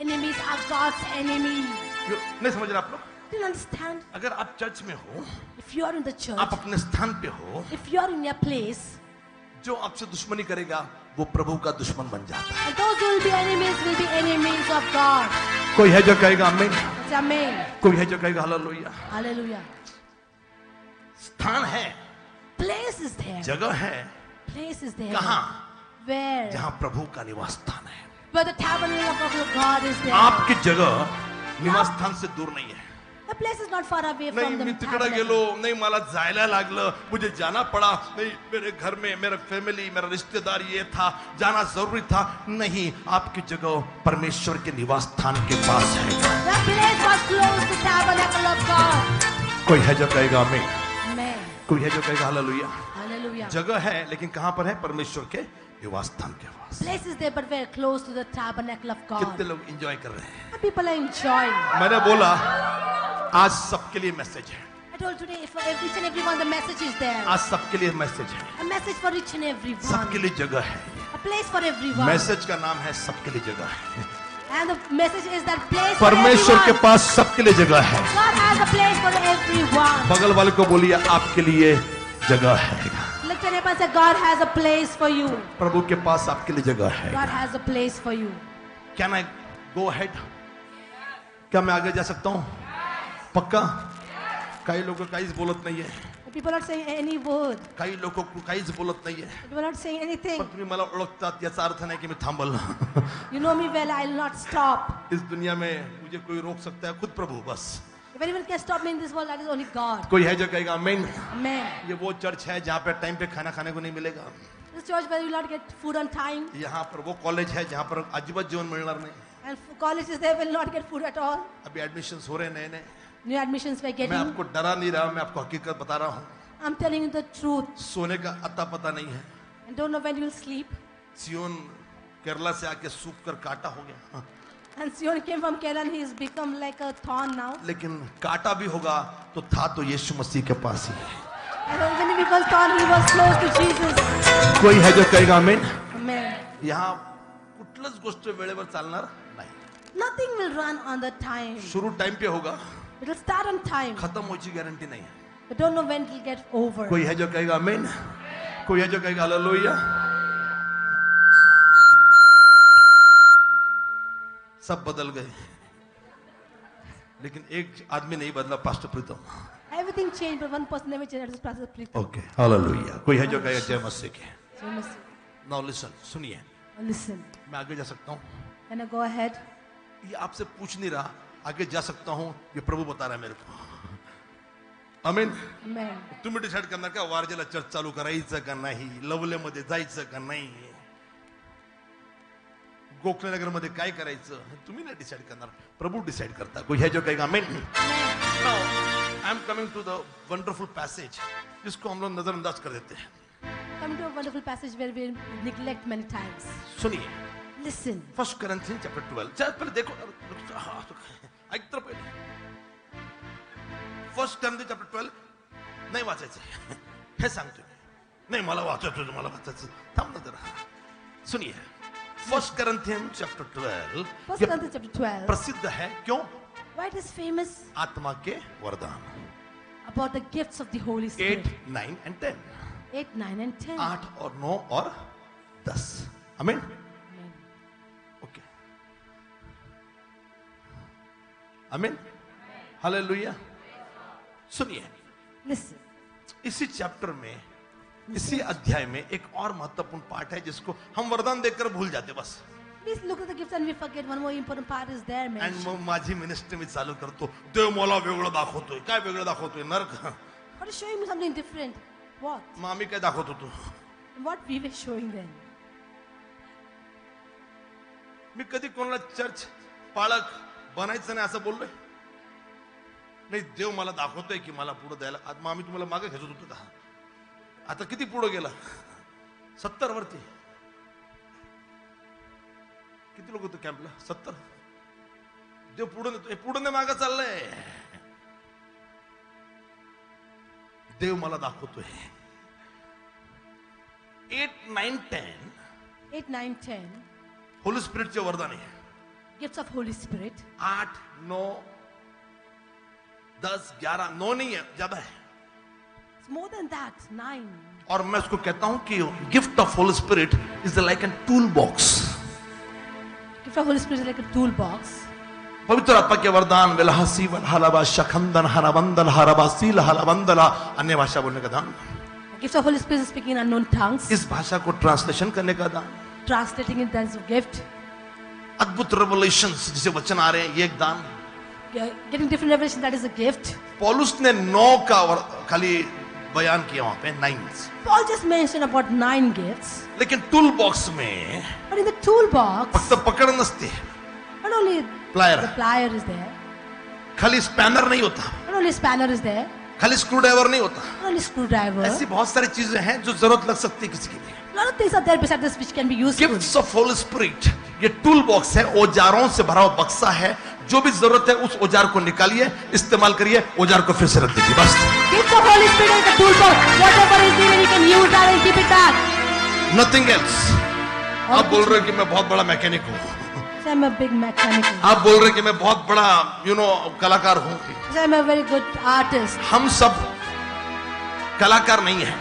enemies are God's enemy. नहीं समझ रहे आप लोग? Do you understand? अगर आप चर्च में हो, If you are in the church, आप अपने स्थान पे हो, if you are in your place, जो आपसे दुश्मनी करेगा वो प्रभु का दुश्मन बन जाता है। and those who will be enemies of God. कोई है जो कहेगा आमीन, It's amen. कोई है जो कहेगा हालेलुया। Hallelujah. स्थान है, Place is there. जगह है, Place is there. कहां? Where? जहां प्रभु का निवास स्थान है। Where the tabernacle of God is there. आपकी जगह निवास स्थान से दूर नहीं है। The place is not far away नहीं from the मी तिकडे गेलो, tabernacle. नहीं मला जायला लागलं, मुझे जाना पड़ा, नहीं मेरे घर में मेरा फैमिली, मेरा रिश्तेदार ये था, जाना जरूरी था। नहीं, आपकी जगह परमेश्वर के निवास स्थान के पास है। The place was close to the tabernacle of God. कोई है जो कहेगा आमीन, Amen. कोई है जो कहेगा हालेलुया। Hallelujah. जगह है, लेकिन कहां पर है? परमेश्वर के निवास स्थान के पास। Place is there, but very close to the tabernacle of कितने God. लोग एंजॉय कर रहे हैं? And people are enjoying. मैंने बोला आज सबके लिए मैसेज है, I told today for each and everyone the message is there. आज सबके लिए मैसेज है, A message for each and सबके everyone. लिए जगह है। A place for everyone. Message का नाम है सबके लिए जगह है। And the message is that place for परमेश्वर के everyone. पास सबके लिए जगह है। God has a place for everyone. बगल वाले को बोलिए आपके लिए जगह है। Look to neighbor and say, God has a place for you. प्रभु के पास आपके लिए जगह है। God has a place for you. क्या मैं गो अहेड? क्या मैं आगे जा सकता हूँ? पक्का? कई लोगों का काहीच बोलत नाहीये, People are not saying any word. काही लोक काहीच बोलत नाहीये, People are not saying anything. पण तुम्ही मला ओळखतात याचा अर्थ नाही की मी थांबल। You know me well, I will not stop. इस दुनिया में मुझे कोई रोक सकता है? खुद प्रभु बस। If anyone can stop me in this world, that is only God. कोई है जो कहेगा आमीन? Amen. ये वो चर्च है जहाँ पे टाइम पे खाना खाने को नहीं मिलेगा। This church where you will not get food on time, यहाँ पर वो कॉलेज है जहाँ पर अजीबत जीवन मिलना नहीं। and colleges there will not get food at all. अभी एडमिशंस हो रहे हैं नए नए। New admissions we're मैं getting. आपको डरा नहीं रहा, मैं आपको हकीकत बता रहा हूँ। I'm telling you the truth. सोने का अता पता नहीं है। And don't know when you will sleep. सियोन Kerala से आके सूख कर काटा हो गया, And Sion came from Kerala and he's become like a thorn now. लेकिन काटा भी होगा तो था तो यीशु मसीह के पास ही है। And when he was tall, he was close to Jesus. कोई है जो कहेगा आमीन? Amen. यहाँ कुठलंच गोष्ट वेळेवर चालणार नाही. Nothing will run on the time. सुरू टाइम पे होगा, It will start on time. खत्म होची गॅरंटी नाही. We don't know when it will get over. कोई है जो कहेगा आमीन? कोई है जो कहेगा हालेलुया? सब बदल गए, लेकिन एक आदमी नहीं बदला, pastor Pritam. Everything changed, but one person never changed. That is Pastor Preetham. Okay hallelujah. कोई है जो कहेगा जय मसीह के? So you must now listen, सुनिए, listen. मैं आगे जा सकता हूँ. Can I go ahead? ये आपसे पूछ नहीं रहा, आगे जा सकता हूँ, ये प्रभु बता रहा है मेरे को. आमीन. Amen. तुम्ही डिसाइड करणार का वारजेला चर्च चालू करायचं का नाही, लवले मध्ये जायचं का नाही, गोखलेनगर मध्ये काय करायचं, तुम्ही नाही डिसाइड करणार, प्रभु डिसाइड करता. कोई है जो कहेगा आमीन? Now I am coming to the wonderful passage जिसको हम लोग नजरअंदाज कर देते हैं. Come to a wonderful passage where we neglect many times. सुनिए, Listen. 1 Corinthians chapter 12. चल पहले देखो, ऐक तर पहिले. 1 Corinthians chapter 12 नाही वाचायचं, हे सांगतो मी. नाही मला वाचायचं, मला वाचायचं. थांब ना जरा. सुनिए, 1 Corinthians chapter 12 1 ये Corinthians chapter 12. प्रसिद्ध है. क्यों? Why it is famous? आत्मा के वरदान. About the gifts of the Holy 8, Spirit. 9 and 10. 8, 9 and 10. 8 और 9 और 10. आमीन. Amen. ओके, आमीन, हालेलुया. सुनिए, Listen. इसी चैप्टर में, इसी अध्याय में एक और महत्वपूर्ण पार्ट है जिसको हम वरदान देखकर भूल जाते बस. Please look at the gifts and we forget one more important part is there, आणि man. मग माझी मिनिस्ट्री मी चालू करतो, देव मला वेगळं दाखवतोय. काय वेगळं दाखवतोय? नरक. What is showing me something different? What? मग आम्ही काय दाखवत होतो? What we were showing then? मी कधी कोणाला चर्च पाळक बनायचं नाही असं बोललोय नाही. देव मला दाखवतोय की मला पुढे द्यायला. मग आम्ही तुम्हाला मागे खेचत होतो का? आता किती पुढे गेला? 70 वरती. किती लोक होते कॅम्पला? 70. देव पुढे नेतो, पुढे नाही मागे चाललंय. देव मला दाखवतोय. 8, 9, 10 8, 9, 10. होली स्पिरिटचे वरदान आहे. Gifts of Holy Spirit. 8, 9, 10, 11, 9 नहीं है, ज्यादा है. It's more than that. 9. और मैं उसको कहता हूं कि gift of Holi spirit is like an tool box. Gift of Holy Spirit is like a toolbox. पवित्र आत्मा के वरदान विलासी वलहलाबा शखंदन हरबंदल हरबासील हलबंदला, अन्य भाषा बोलने का दान. Gift of Hoली Spirit is speaking in unknown tongues. इस भाषा को ट्रांसलेशन करने का दान. Translating it as a gift. अद्भुत रेवलेशंस जिसे वचन आ रहे हैं, ये एक दान. Getting different revelation, that is a gift. पौलुस ने 9 का खाली बयान किया वहां पे, 9. Paul just mentioned about 9 gifts. लेकिन टूल बॉक्स में But in the toolbox, फक्त पकड़ नसते, not only Plier. the plier is there, खाली स्पैनर नहीं होता, not only spanner is there, खाली स्क्रू ड्राइवर नहीं होता. not only screwdriver. ऐसी बहुत सारी चीजें हैं जो जरूरत लग सकती है किसी के लिए. A lot of things are there beside this which can be useful. Gifts of Holi spirit, ये टूल बॉक्स है, औजारों से भरा हुआ बक्सा है. जो भी जरूरत है उस औजार को निकालिए, इस्तेमाल करिए, औजार को फिर से रख दीजिए. बस. Gift of Holy Spirit is the toolbox. Whatever is needed, you can use that and keep it back. Nothing else. आप बोल रहे हो कि मैं बहुत बड़ा मैकेनिक हूँ. So I'm a big mechanic. आप बोल रहे हैं कि मैं बहुत बड़ा कलाकार हूँ. So I'm a very good artist. हम सब कलाकार नहीं हैं.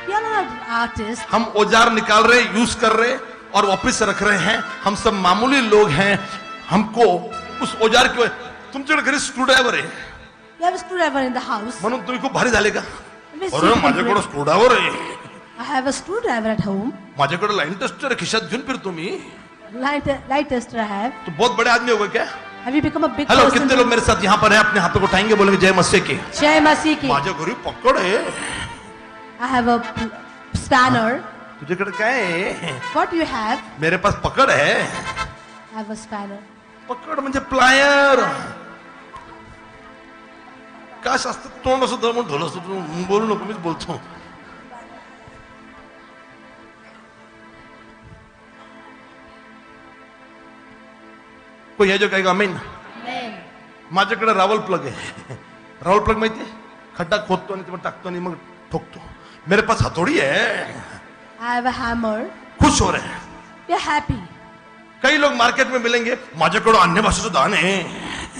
You are not an artist. हम औजार निकाल रहे, यूज कर रहे और वापस रख रहे हैं. हम सब मामूली लोग हैं. हमको उस औजार की, तुमच्याकडे घरी स्क्रू ड्रायव्हर आहे You have a screwdriver in the house. म्हणून तुम्ही खूप भारी झाले का? Please अरे sit माझ्याकडे and स्क्रू ड्रायव्हर आहे, I have a screwdriver at home. माझ्याकडे लाइन टेस्टर खिशात घेऊन फिरतो मी. Light tester I have. तो बहुत बड़े आदमी हो गए क्या? Have you become a big hello, person? कितने लोग मेरे साथ यहाँ पर हैं? अपने हाथों को उठाएंगे, बोलेंगे जय मसीह की. Jai Masih ki. माझ्या घरी पकड आहे. I have a spanner. तुझ्याकडे काय आहे? What do you have? मेरे पास पकड है. I have a spanner. पकड म्हणजे प्लायर. काय शास्त्र तोंड असं दमून ठेवलं असतं, तू बोलू नको, मीच बोलतो. कोई है जो कहेगा आमीन? Amen. माझ्याकडे रावल प्लग आहे. रावल प्लग माहितीये? खड्डा खोदतो आणि ते टाकतो आणि मग ठोक दो। मेरे पास हथौड़ी है। I have a hammer. खुश हो रहे हैं। We are happy. कई लोग मार्केट में मिलेंगे, माझ्याकडे अन्य भाषेचं दान आहे,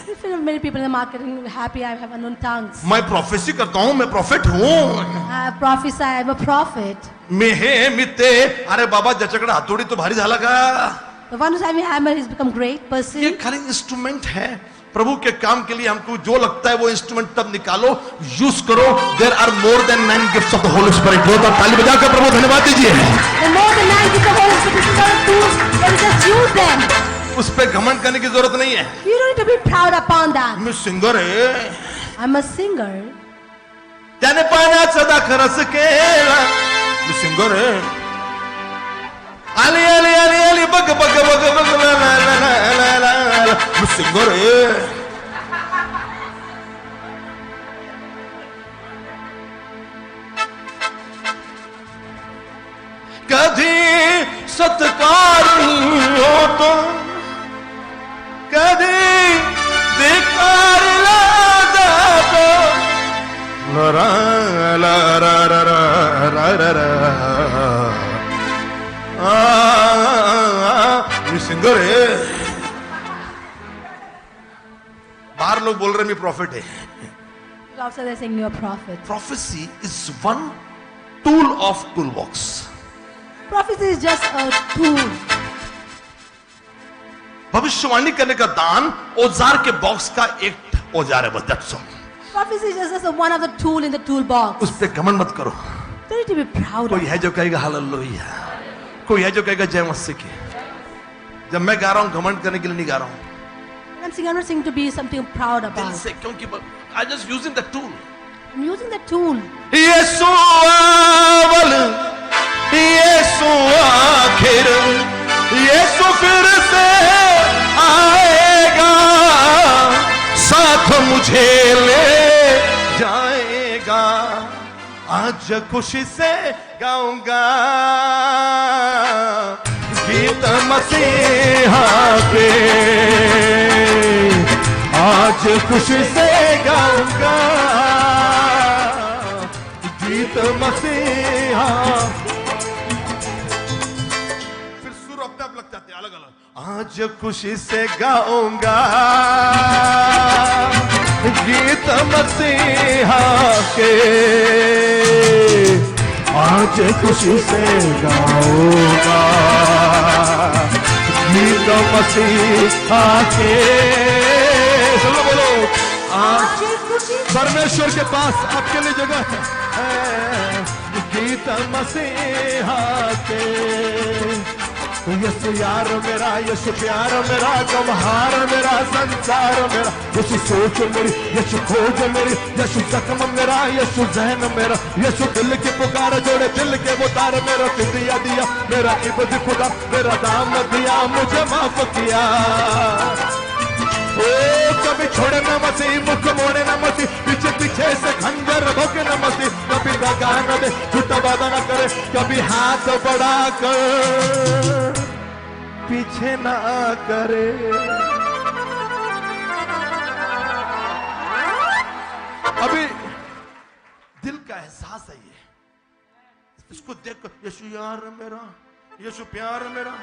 We feel many people in the market are happy. I have unknown tongues. मैं प्रोफेसी करता हूं, मैं प्रॉफिट हूं, I prophesy. I am a prophet. मी हे मी ते. अरे बाबा, ज्याच्याकडे हातोडी तो भारी झाला का? The one who's having a hammer, he's become great ये person. खाली इंस्ट्रूमेंट है। प्रभु के काम के लिए हमको जो लगता है वो इंस्ट्रूमेंट तब निकालो, यूज करो। There are more than 9 gifts of the holy spirit. दो ताली बजाकर प्रभु धन्यवाद दीजिए। The more than 9 gifts of Holy Spirit, these are the tools, but just use them. उस पे घमंड करने की जरूरत नहीं है। You don't need to be proud upon that. मैं सिंगर है, I'm a singer. त्याने पाण्याचा दाखरस केला। मी सिंगर है। आली आली आली आली बग बग बग बग ला ला ला ला ला ला। मी सिंगर है। कधी सत्कार होतो, कधी धिक्कार जातो। ला ला रा रा रा रा रा। मी सिंगर है। बाहर लोग बोल रहे मैं प्रॉफिट है। Also they're saying you're a prophet. Prophecy is one tool of toolbox. Prophecy is just a tool. भविष्यवाणी करने का दान औजार के बॉक्स का एक औजार है बस। That's all. Prophecy is just one of the tool in the toolbox. उस पे घमंड मत करो। Don't need to be proud of कोई है जो कहेगा हालेलुया, कोई है जो कहेगा जय मसीह की। जब मैं गा रहा हूं घमंड करने के लिए नहीं गा रहा हूं, I'm not saying to be something proud दिल about. से, क्योंकि I just using the tool. I'm using the tool. यीशु अव्वल, यीशु आखिर, यीशु फिर से आएगा, साथ मुझे ले जाएगा। आज खुशी से गाऊंगा गीत मसीहा के, आज खुशी से गाऊंगा गीत मसीहा। फिर सुर अपने आप लग जाते हैं अलग अलग। आज खुशी से गाऊंगा गीत मसीहा के, आज खुशी से गाऊंगा गीत मसीहा के। चलो बोलो, आज परमेश्वर के पास आपके लिए जगह है गीत मसीहा के। यीशु यार मेरा, यीशु प्यार मेरा, गमहार मेरा, संसार मेरा, यीशु सोच मेरी, यीशु खोज मेरी, यीशु जख्म मेरा, यीशु जहन मेरा, यीशु दिल की पुकार जोड़े दिल के वो तार मेरा। फिदिया दिया मेरा इब्द खुदा, मेरा दाम दिया मुझे माफ किया। ओ कभी छोड़े न मसीह, मुख मोड़े न मसीह, पीछे पीछे से खंजर भोगे न मसीह, कभी दगा न दे, झूठा वादा न करे, कभी हाथ बढ़ा कर पीछे न करे। अभी दिल का एहसास है ये, इसको देख कर यीशु यार मेरा, यीशु प्यार मेरा,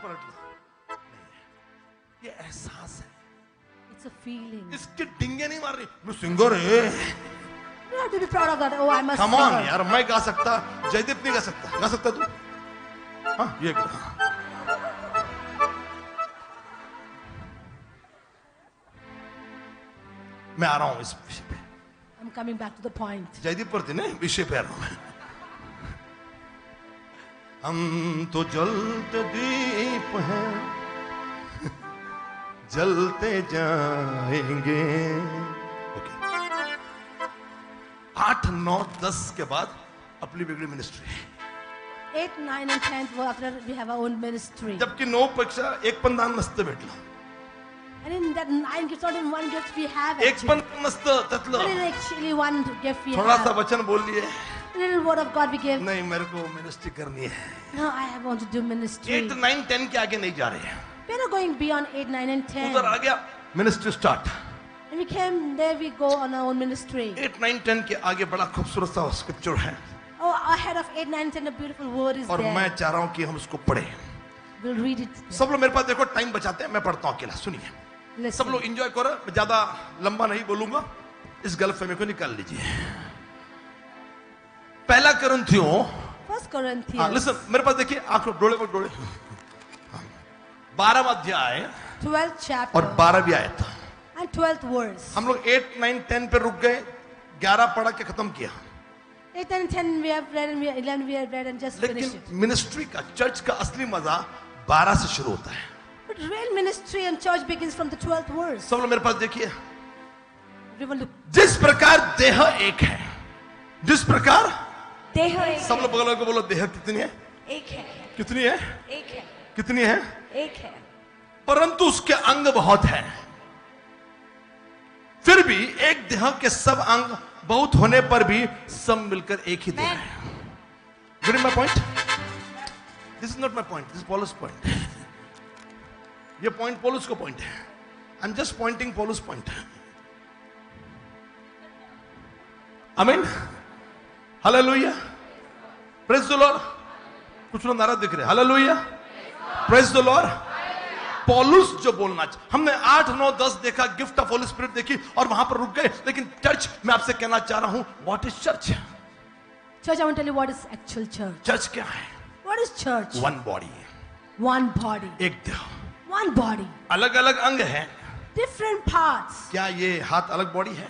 पलट लो। ये एहसास है, It's a feeling. इसके डिंगे नहीं मार रही। मैं सिंगर है। You don't have to be proud of that. Oh, I'm a Come on singer. यार, मैं गा सकता, जयदीप नहीं गा सकता। गा सकता तू? हाँ, ये गा। मैं आ रहा हूं इस विषय पे। I'm coming back to the point. Jaideep पर थे ना, विषय पे आ रहा हूं मैं। हम तो जलते दीप हैं, जलते जाएंगे। ओके, 8, 9, 10 के बाद अपनी बिगड़ी ministry. 8, 9 and 10, well, after we have our own ministry. जबकि 9 पेक्षा एक पण दान नसतं भेटलं, And in that 9 gifts, not even one gift we have एक actually. पण नसतं But त्यातलं। in actually one gift we थोड़ा सा have. वचन बोल लिए, A little word of God we give. नहीं मेरे को मिनिस्ट्री करनी है। No, I want to do ministry. 8, 9, 10 के आगे नहीं जा रहे हैं। We're not going beyond 8, 9 and 10. उधर आ गया ministry start. And we came there, we go on our own ministry. 8, 9, 10 के आगे बड़ा खूबसूरत सा स्क्रिप्चर है Oh, ahead of 8, 9, 10, a beautiful word is और मैं there. चाह रहा हूं कि हम उसको पढ़ें. We'll read it. सब लोग मेरे पास देखो टाइम बचाते हैं, मैं पढ़ता हूं अकेला. सुनिए, सब Listen. लोग एंजॉय करो. मैं ज्यादा लंबा नहीं बोलूंगा. इस गलतफहमी को निकाल लीजिए. पहला कुरिन्थियों 1 Corinthians, लिसन, मेरे पास देखिए, आंखों डोले पर डोले. 12वां अध्याय 12th chapter और 12वीं आयत. and 12th verse. हम लोग 8, 9, 10 पे रुक गए. 11 पढ़ा के खत्म किया. 8 and 10 we have read and 11 we have read and just finished लेकिन it. मिनिस्ट्री का, चर्च का असली मजा 12 से शुरू होता है. But real ministry and church begins from the 12th verse. सब लोग मेरे पास देखिए. Everyone look. जिस प्रकार देह एक है, जिस प्रकार, देह एक सब लोग बगल को बोलो, देह कितनी है? एक है, कितनी है? एक है, कितनी है? एक है, परंतु उसके अंग बहुत है. फिर भी एक देह के सब अंग बहुत होने पर भी सब मिलकर एक ही देह है. Getting my point? This is not my point. This is Paulus point. ये पॉइंट पॉलुस को पॉइंट है. I'm just pointing Paulus point. आमीन. हालेलुया. Praise the Lord. कुछ लोग नाराज दिख रहे हैं. हालेलुया. Praise the Lord. पॉलुस जो बोलना चाहिए, हमने 8, 9, 10 देखा, गिफ्ट ऑफ होली स्पिरिट देखी और वहां पर रुक गए. लेकिन चर्च, मैं आपसे कहना चाह रहा हूं, what is church? Church, I want to tell you what is actual church. Church क्या है? What is church? One body, One body. एक देह. One body. अलग अलग अंग हैं. Different parts. क्या ये हाथ अलग बॉडी है?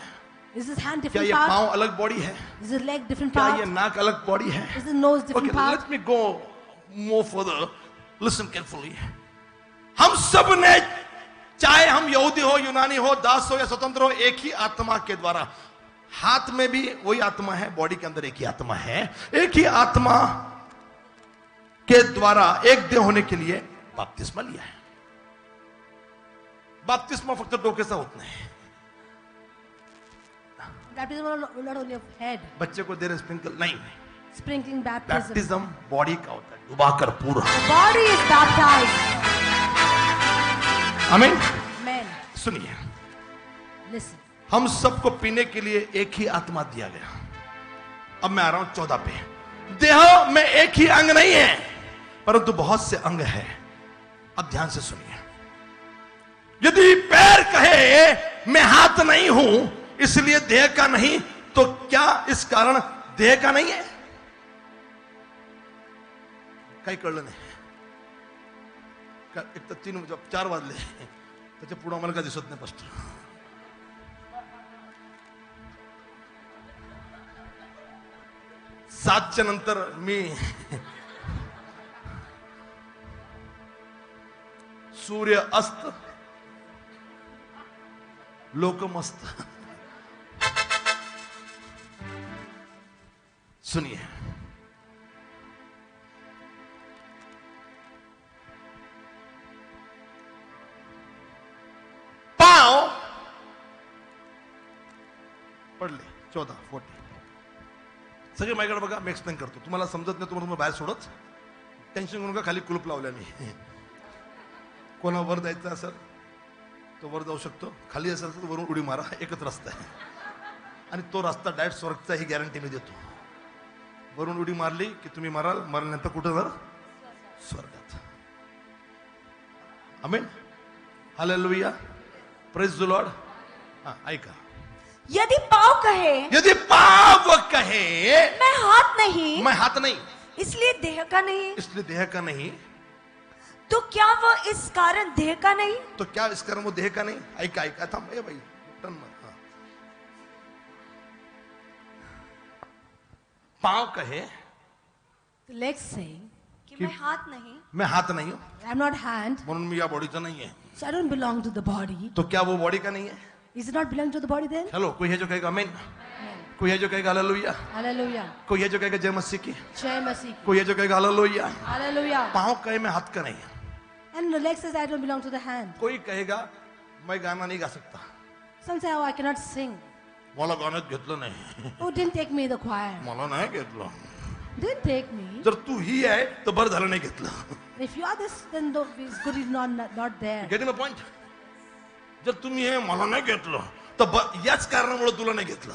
Is this hand क्या different ये part? पांव अलग बॉडी है? Is this leg different क्या part? ये नाक अलग बॉडी है? Is the nose Okay, different part? let me go more further. Listen carefully. हम सब ने, चाहे हम यहूदी हो, यूनानी हो, दास हो या स्वतंत्र हो, एक ही आत्मा के द्वारा, हाथ में भी वही आत्मा है, बॉडी के अंदर एक ही आत्मा है, एक ही आत्मा के द्वारा एक देह होने के लिए बपतिस्मा लिया है. बपतिस्मा फक्त डोकेसा होत नाही. Baptism not only of head. बच्चे को दे रहे स्प्रिंकल नहीं. Sprinkling baptism. बैप्टिज्म बॉडी का होता है, डुबाकर पूरा. The body is baptized. आमीन. Men, सुनिए, listen. हम सबको पीने के लिए एक ही आत्मा दिया गया. अब मैं आ रहा हूं 14 पे. देह में एक ही अंग नहीं है, परंतु बहुत से अंग है. अब ध्यान से सुनिए. यदि पैर कहे मैं हाथ नहीं हूं इसलिए देह का नहीं, तो क्या इस कारण देह का नहीं है? काही कळलं नाही. एक तर 4 वाजले, त्याच्या पुढे आम्हाला काय दिसत नाही पास्टर. सातच्या नंतर मी सूर्य अस्त, लोक मस्त. सुनिए, पांव पडले 14, 14. सगळे माझ्याकडे बघा, मी एक्सप्लेन करतो. तुम्हाला समजत नाही, तुम्हाला बाहेर सोडत. टेन्शन करू नका, खाली कुलूप लावल्या मी. कोणा वर जायचं असेल तो वर जाऊ शकतो, खाली असेल तर वरून उडी मारा. एकच रस्ता आहे आणि तो रस्ता डायरेक्ट स्वर्गचा, ही गॅरंटी मी देतो. वरून उडी मारली की तुम्ही माराल, मारल्यानंतर कुठं जाणार? स्वर्गात. आमीन. हालेलुया. Praise the Lord. ऐका. यदि पाँव कहे यदि पाव कहे मैं हाथ नहीं, मैं हाथ नहीं, इसलिए देह का नहीं, इसलिए देह का नहीं, तो क्या वो इस कारण देह का नहीं? तो क्या इस कारण वो देह का नहीं? ऐका ऐका थांब. ए भाई टन मत. पांव कहे, The legs saying, कि मैं हाथ नहीं, मैं हाथ नहीं हूं, I'm not hand, म्हणून मी या बॉडीचा नहीं है. so I don't belong to the body. तो क्या वो बॉडी का नहीं है? Is it not belong to the body then? Hello, कोई है जो कहेगा आमीन? कोई है जो कहेगा हालेलुया? Hallelujah. कोई है जो कहेगा जय मसीह की? Jai Masih. कोई है जो कहेगा हालेलुया? Hallelujah. पांव कहे मैं हाथ का नहीं है. And the leg says I don't belong to the hand. कोई कहेगा मैं गाना नहीं गा सकता, Some say, oh, I cannot sing. मला गाण्यात घेतलं नाही, Oh, didn't take me in the choir. मला नाही घेतलं. Didn't take me. जर तू ही आहे तर बरं झालं नाही घेतलं. If you are this, then it's good you're not there. Getting the point. जर तुम्ही हे मला नाही घेतलं, तर याच कारणामुळे तुला नाही घेतलं.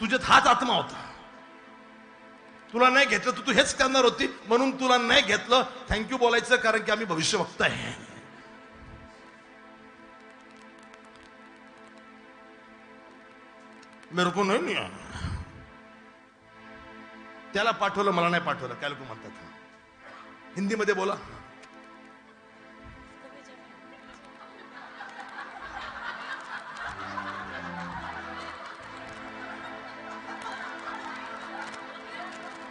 तुझ्यात हाच आत्मा होता. तुला नाही घेतलं तू हेच करणार होती म्हणून तुला नाही घेतलं. थँक्यू बोलायचं कारण की आम्ही भविष्यवक्ता आहे. मेरे को नहीं लिया. त्याला पाठवलं मला नाही पाठवलं. काय लोक म्हणतात हिंदीमध्ये बोला.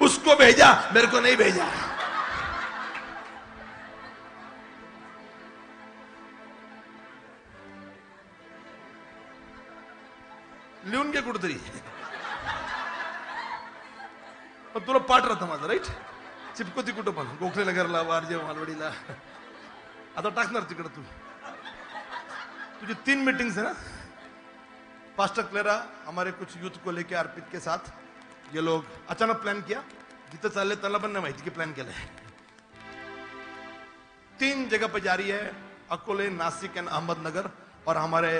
उसको भेजा मेरे को नहीं भेजा. लिहून घे कुठतरी. पण तुला पाठ राहतं माझं राईट. चिपकोती कुठं पण गोखले नगरला वारजे मालवडीला. आता टाकणार तिकडं तू. तुझी 3 मीटिंग्स है ना. पास्टर क्लेरा हमारे कुछ यूथ को लेके अर्पित के साथ ये लोग अचानक प्लान किया. जिथं चालले त्याला पण नाही माहिती की प्लान केलंय. 3 जगह पे जा रही है. अकोले, नासिक एंड अहमदनगर. और हमारे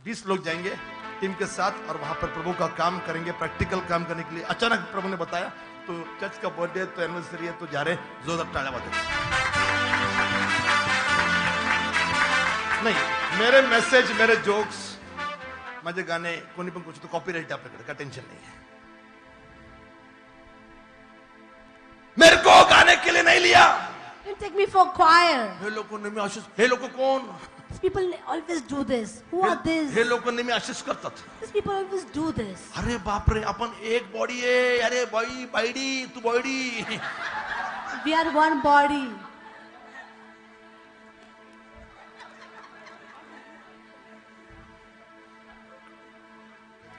20 लोग जाएंगे टीम के साथ और वहां पर प्रभु का काम करेंगे. प्रैक्टिकल काम करने के लिए अचानक प्रभु ने बताया. तो चर्च का बर्थडे तो एनिवर्सरी है तो जा रहे. जोरदार तालियां बजाओ. नहीं मेरे मैसेज मेरे जोक्स माझे गाणे कोणी पण कुछ तो कॉपीराइट आपल्याकडे का टेंशन नहीं है. मेरे को गाने के लिए नहीं लिया. You take me for choir. हे लोगों ने मी आशीष. हे लोक कोण. These people always do this. Who are these? हे लोक नेहमी आशीष करतात. These people always do this. अरे बापरे आपण एक बॉडी आहे. अरे बाई बायडी तू body. We are one body.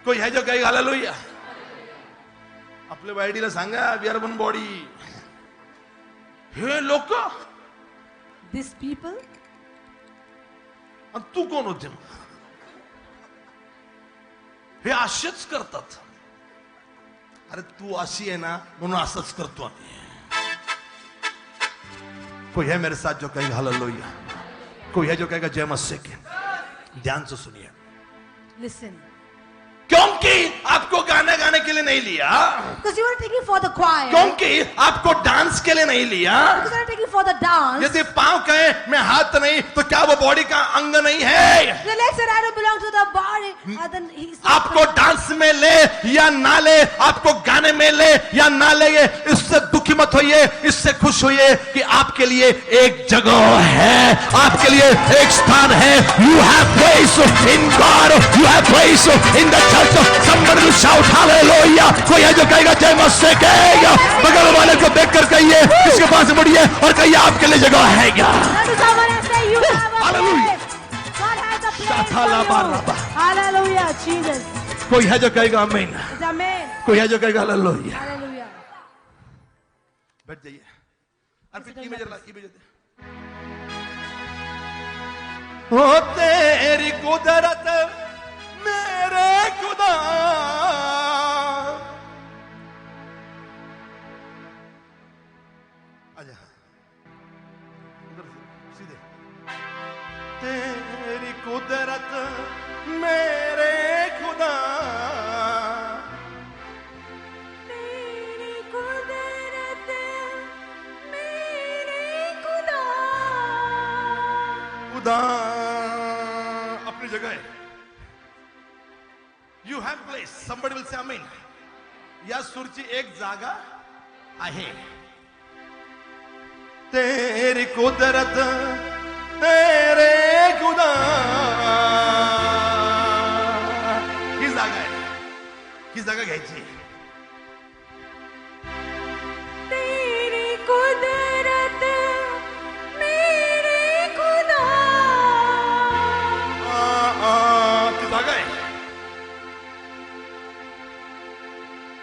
कोई है जो काही हालेलुया. आपल्या बायडीला सांगा वी आर वन बॉडी. हे लोक These people. आणि तू कोण होते. हे असेच करतात. अरे तू अशी आहे ना म्हणून असंच करतो आम्ही. कोई है मेरे साथ जो कहेगा हालेलुया. कोई है जो कहेगा जय मसीह के. ध्यान से सुनिए. Listen. क्योंकि आपको गाना गाने के लिए नहीं लिया. Because you are taking for the choir. क्योंकि आपको डांस के लिए नहीं लिया. Because you are taking for the dance. यदि पांव कहे मैं हाथ नहीं तो क्या वो बॉडी का अंग नहीं है. The legs and I don't belong to the body. Then he's आपको डांस में ले या ना ले. आपको गाने में ले या ना ले. इससे दुखी मत होइए. इससे खुश होइए कि आपके लिए एक जगह है. आपके लिए एक स्थान है. You have place in God. You have place in the church. Somebody will shout hallelujah. कोई है जो कहेगा जय मसीह कहेगा. बगल वाले को देखकर कहिए इसके पास बढ़िए और कहिए आपके लिए जगह है क्या. That is how I say you have a Hallelujah. place. God has a place for Shatalaba. you. Hallelujah, Jesus. कोई है जो कहेगा आमीन. It's amen. कोई है जो कहेगा हालेलुया. Hallelujah. बैठ जाइए. अर्पित की मेजर ला की मेजर. ओ तेरी कुदरत मेरे खुदा. आजा उधर सीधे. तेरी कुदरत मेरे खुदा. तेरी कुदरत मेरे खुदा. खुदा अपनी जगह है. You have place. somebody will say amen. या सुरची एक जागा आहे. तेरी कुदरत तेरे खुदा. ही जागा आहे. ही जागा घ्यायची. तेरी कुदरत मेरे खुदा. ती जागा आहे.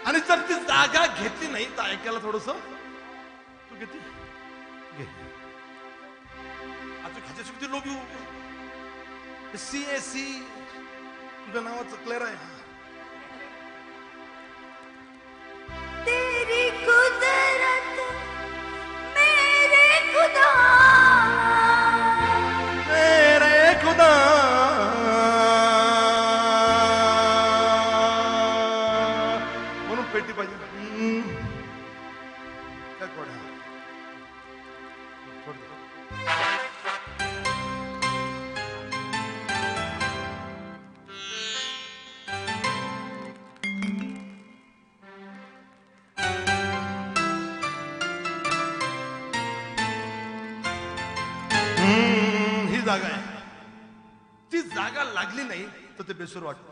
आणि जर ती जागा घेतली नाही तर ऐकायला थोडस तू घेतली घे. आता खायचे किती लोक येऊ. CAC तुझ्या नावाचं क्लिअर आहे. तेरी कुदरत मेरे खुदा. तेरे खुदा. युनिटी पाहिजे. काय कोड आहे? सोड दे. ही जागा आहे. ती जागा लागली नाही तर ते बेसूर वाटत.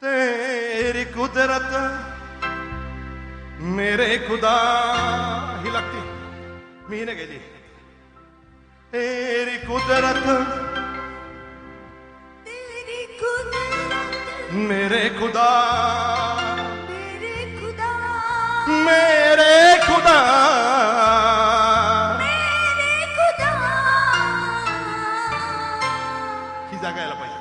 तेरी कुदरत मेरे खुदा ही लागते. मी नाही गेली. तेरी कुदरत तेरी कुदरत मेरे खुदा मेरे खुदा मेरे खुदा मेरे खुदा. ही जागा यायला पाहिजे.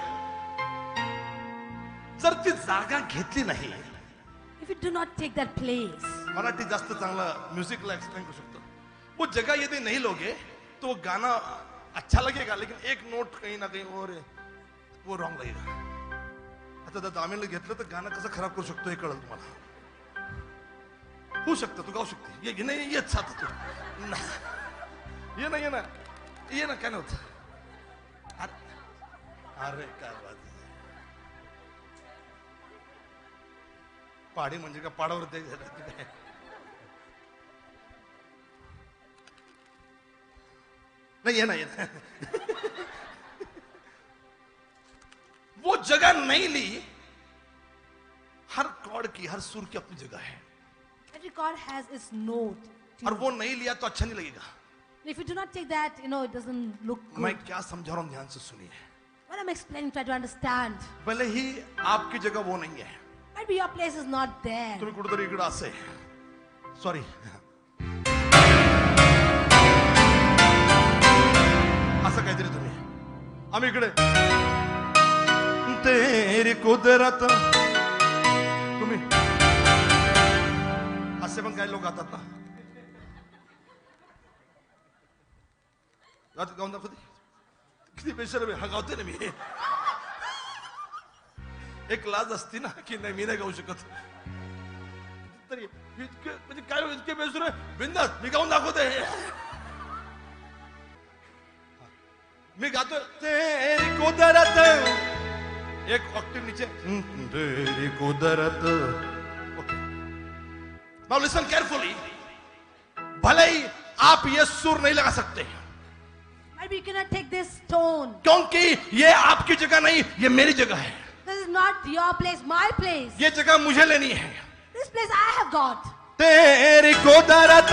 जर ती जागा घेतली नाही. If you do not take that place, Marathi जास्त चांगला म्यूजिकला एक्सप्लेन करू शकतो. वो जगह यदि नहीं लोगे तो वो गाना अच्छा लगेगा लेकिन एक नोट कहीं ना कहीं और वो रॉन्ग लगेगा. आता जर दामीला घेतलं तर गाणं कसं खराब करू शकतो हे कळलं तुम्हाला. होऊ शकतं. तू गाऊ शकते. ये नाही येत साथ तू ये ना काय नव्हतं. अरे काय बात. पाडी म्हणजे का पाडावर ते काय. नहीं ये ना वो जगह नहीं ली. हर कॉर्ड की हर सुर की अपनी जगह है. every chord has its note. और वो नहीं लिया तो अच्छा नहीं लगेगा. If you do not take that, it doesn't look good. मैं क्या समझा रहा हूं ध्यान से सुनिए. What I'm explaining, try to understand. भले ही आपकी जगह वो नहीं है. Maybe your place is not there. तुम्ही कुठेतरी इकडे असे. सॉरी. असं काहीतरी तुम्ही. आम्ही इकडे तेरी कुदरत. तुम्ही असे पण काही लोक गातात ना. गाऊन दाखव. किती बेशरम आहे. हा गावते ना मी. एक लाज असती ना की नाही मी नाही गाऊ शकत. तरी इतके म्हणजे काय इतके बेसूर आहे. बिंदास मी गाऊन दाखवते. मी गातो तेरी कुदरत. एक ऑक्टेव नीचे. तेरी कुदरत. ओके. Now listen carefully. भले ही आप ये सुर नहीं लगा सकते. Maybe you cannot take this tone. क्योंकि ये आपकी जगह नहीं, ये मेरी जगह है. This is not your place, my place. ये जगह मुझे लेनी है. This place I have got. तेरी कुदरत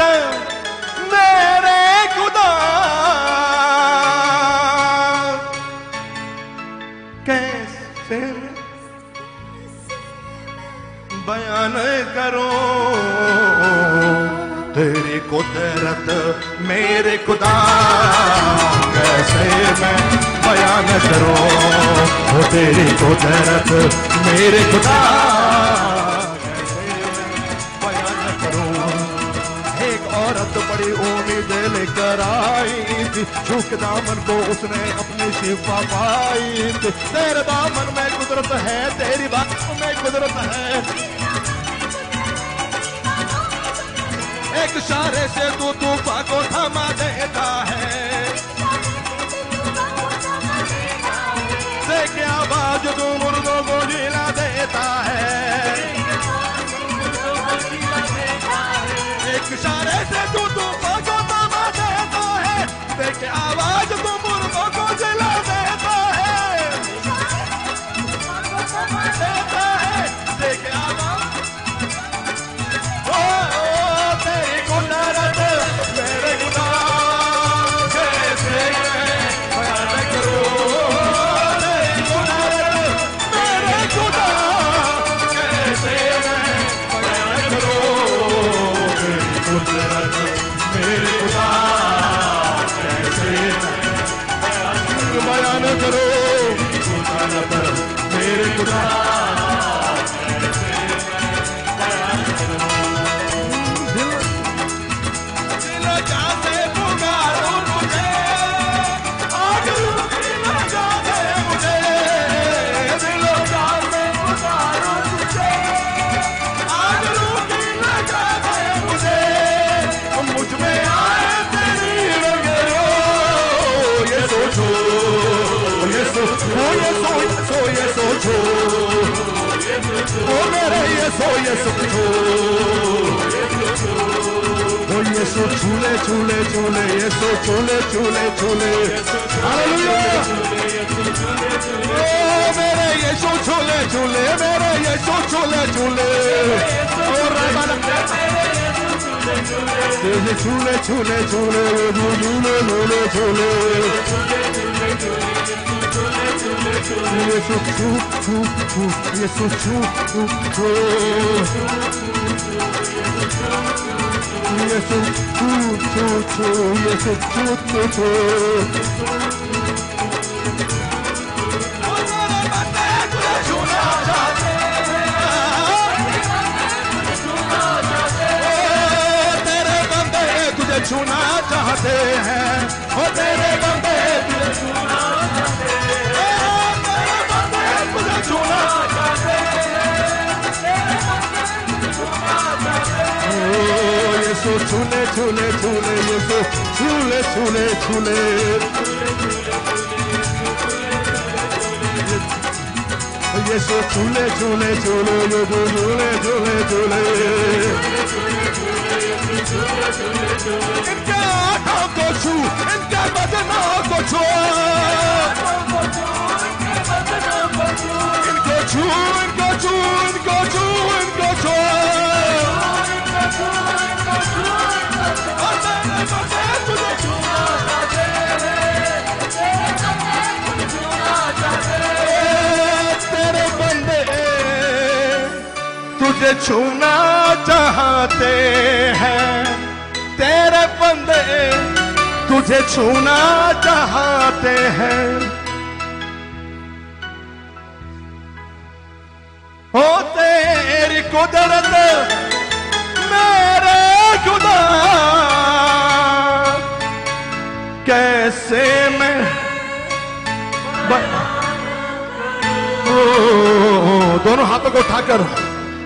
मेरे खुदा कैसे बयान करूं. तेरी कुदरत मेरे खुदा कैसे मैं बयान करूं. वो तेरी कुदरत मेरे खुदा कैसे मैं बयान करूं. एक औरत बड़ी उम्मीद लेकर आई थी. झुक दामन को उसने अपनी शिफा पाई थी. तेरे दामन में कुदरत है. तेरी बात में कुदरत है. एक इशारे से तू तूफान को थमा देता है. से क्या आवाज तू मुर्दों को जिला देता है. एक इशारे से तू तूफान को थमा देता है. से क्या आवाज तू मुर्दों को जिला देता है. देता है. से क्या आवाज तेरी कुदरत मेरे खुदा कैसे बयान करूं. तेरी कुदरत मेरे खुदा कैसे बयान करूं. तेरी कुदरत मेरे खुदा कैसे बयान करूं. कुदरत मेरे खुदा आग ओ मेरे यीशु यीशु ओ यीशु छूले छूले छूले यीशु छूले छूले छूले हालेलुया ओ मेरे यीशु छूले छूले मेरे यीशु छूले छूले ओ रबा छूले छूले छूले छूले छूले यीशु छू छू छू यीशु छू छू छू यीशु छू छू छू यीशु छू छू छू छूना चाहते हैं ओ तेरे बंदे तुझे छूना चाहते हैं तेरे बंदे तुझे छूना चाहते हैं ओ यीशु छूले छूले छूले यीशु छूले छूले छूले यीशु छूले छूले छूले छूले छूले छूले इनके आँखों को छू इनके बदनों को छू इनको छू इनको छू इनको छू इनको छू तेरे बंदे तुझे छूना चाहते हैं तेरे बंदे तुझे छूना चाहते हैं ओ तेरी कुदरत मेरे खुदा कैसे मैं ओ दोनों हाथों को उठाकर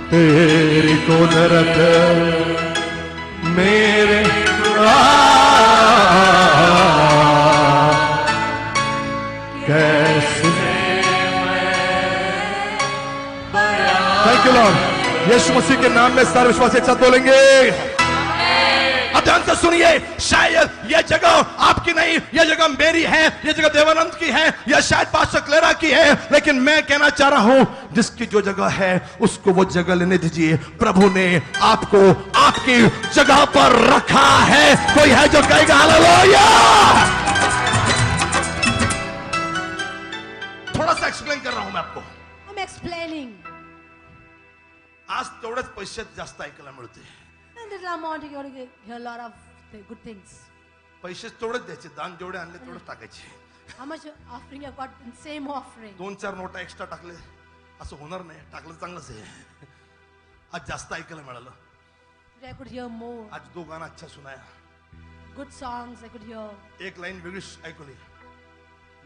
तेरी कुदरत मेरे कैसे थैंक यू लॉर्ड यीशु मसीह के नाम में सारे विश्वासी एक साथ बोलेंगे अब ध्यान से सुनिए शायद यह जगह आपकी नहीं यह जगह मेरी है यह जगह देवानंद की है यह शायद पास्टर क्लेरा की है लेकिन मैं कहना चाह रहा हूं जिसकी जो जगह है उसको वो जगह लेने दीजिए प्रभु ने आपको आपकी जगह पर रखा है कोई है जो कहेगा हालेलुया थोड़ा सा एक्सप्लेन कर रहा हूं मैं आपको I'm explaining. आज तेवढेच पैसे जास्त ऐकायला मिळते And little amount you got to hear a lot of good things. पैसे तेवढेच द्यायचे दान जेवढे आणले तेवढेच टाकायचे How much offering you got in same offering? 2-4 NOTA extra टाकले असं होणार नाही टाकलं चांगलंच आहे आज जास्त ऐकायला मिळालं Today I could hear more. आज दो गाना अच्छा सुनाया Good songs I could hear. एक लाईन वेगळीच ऐकली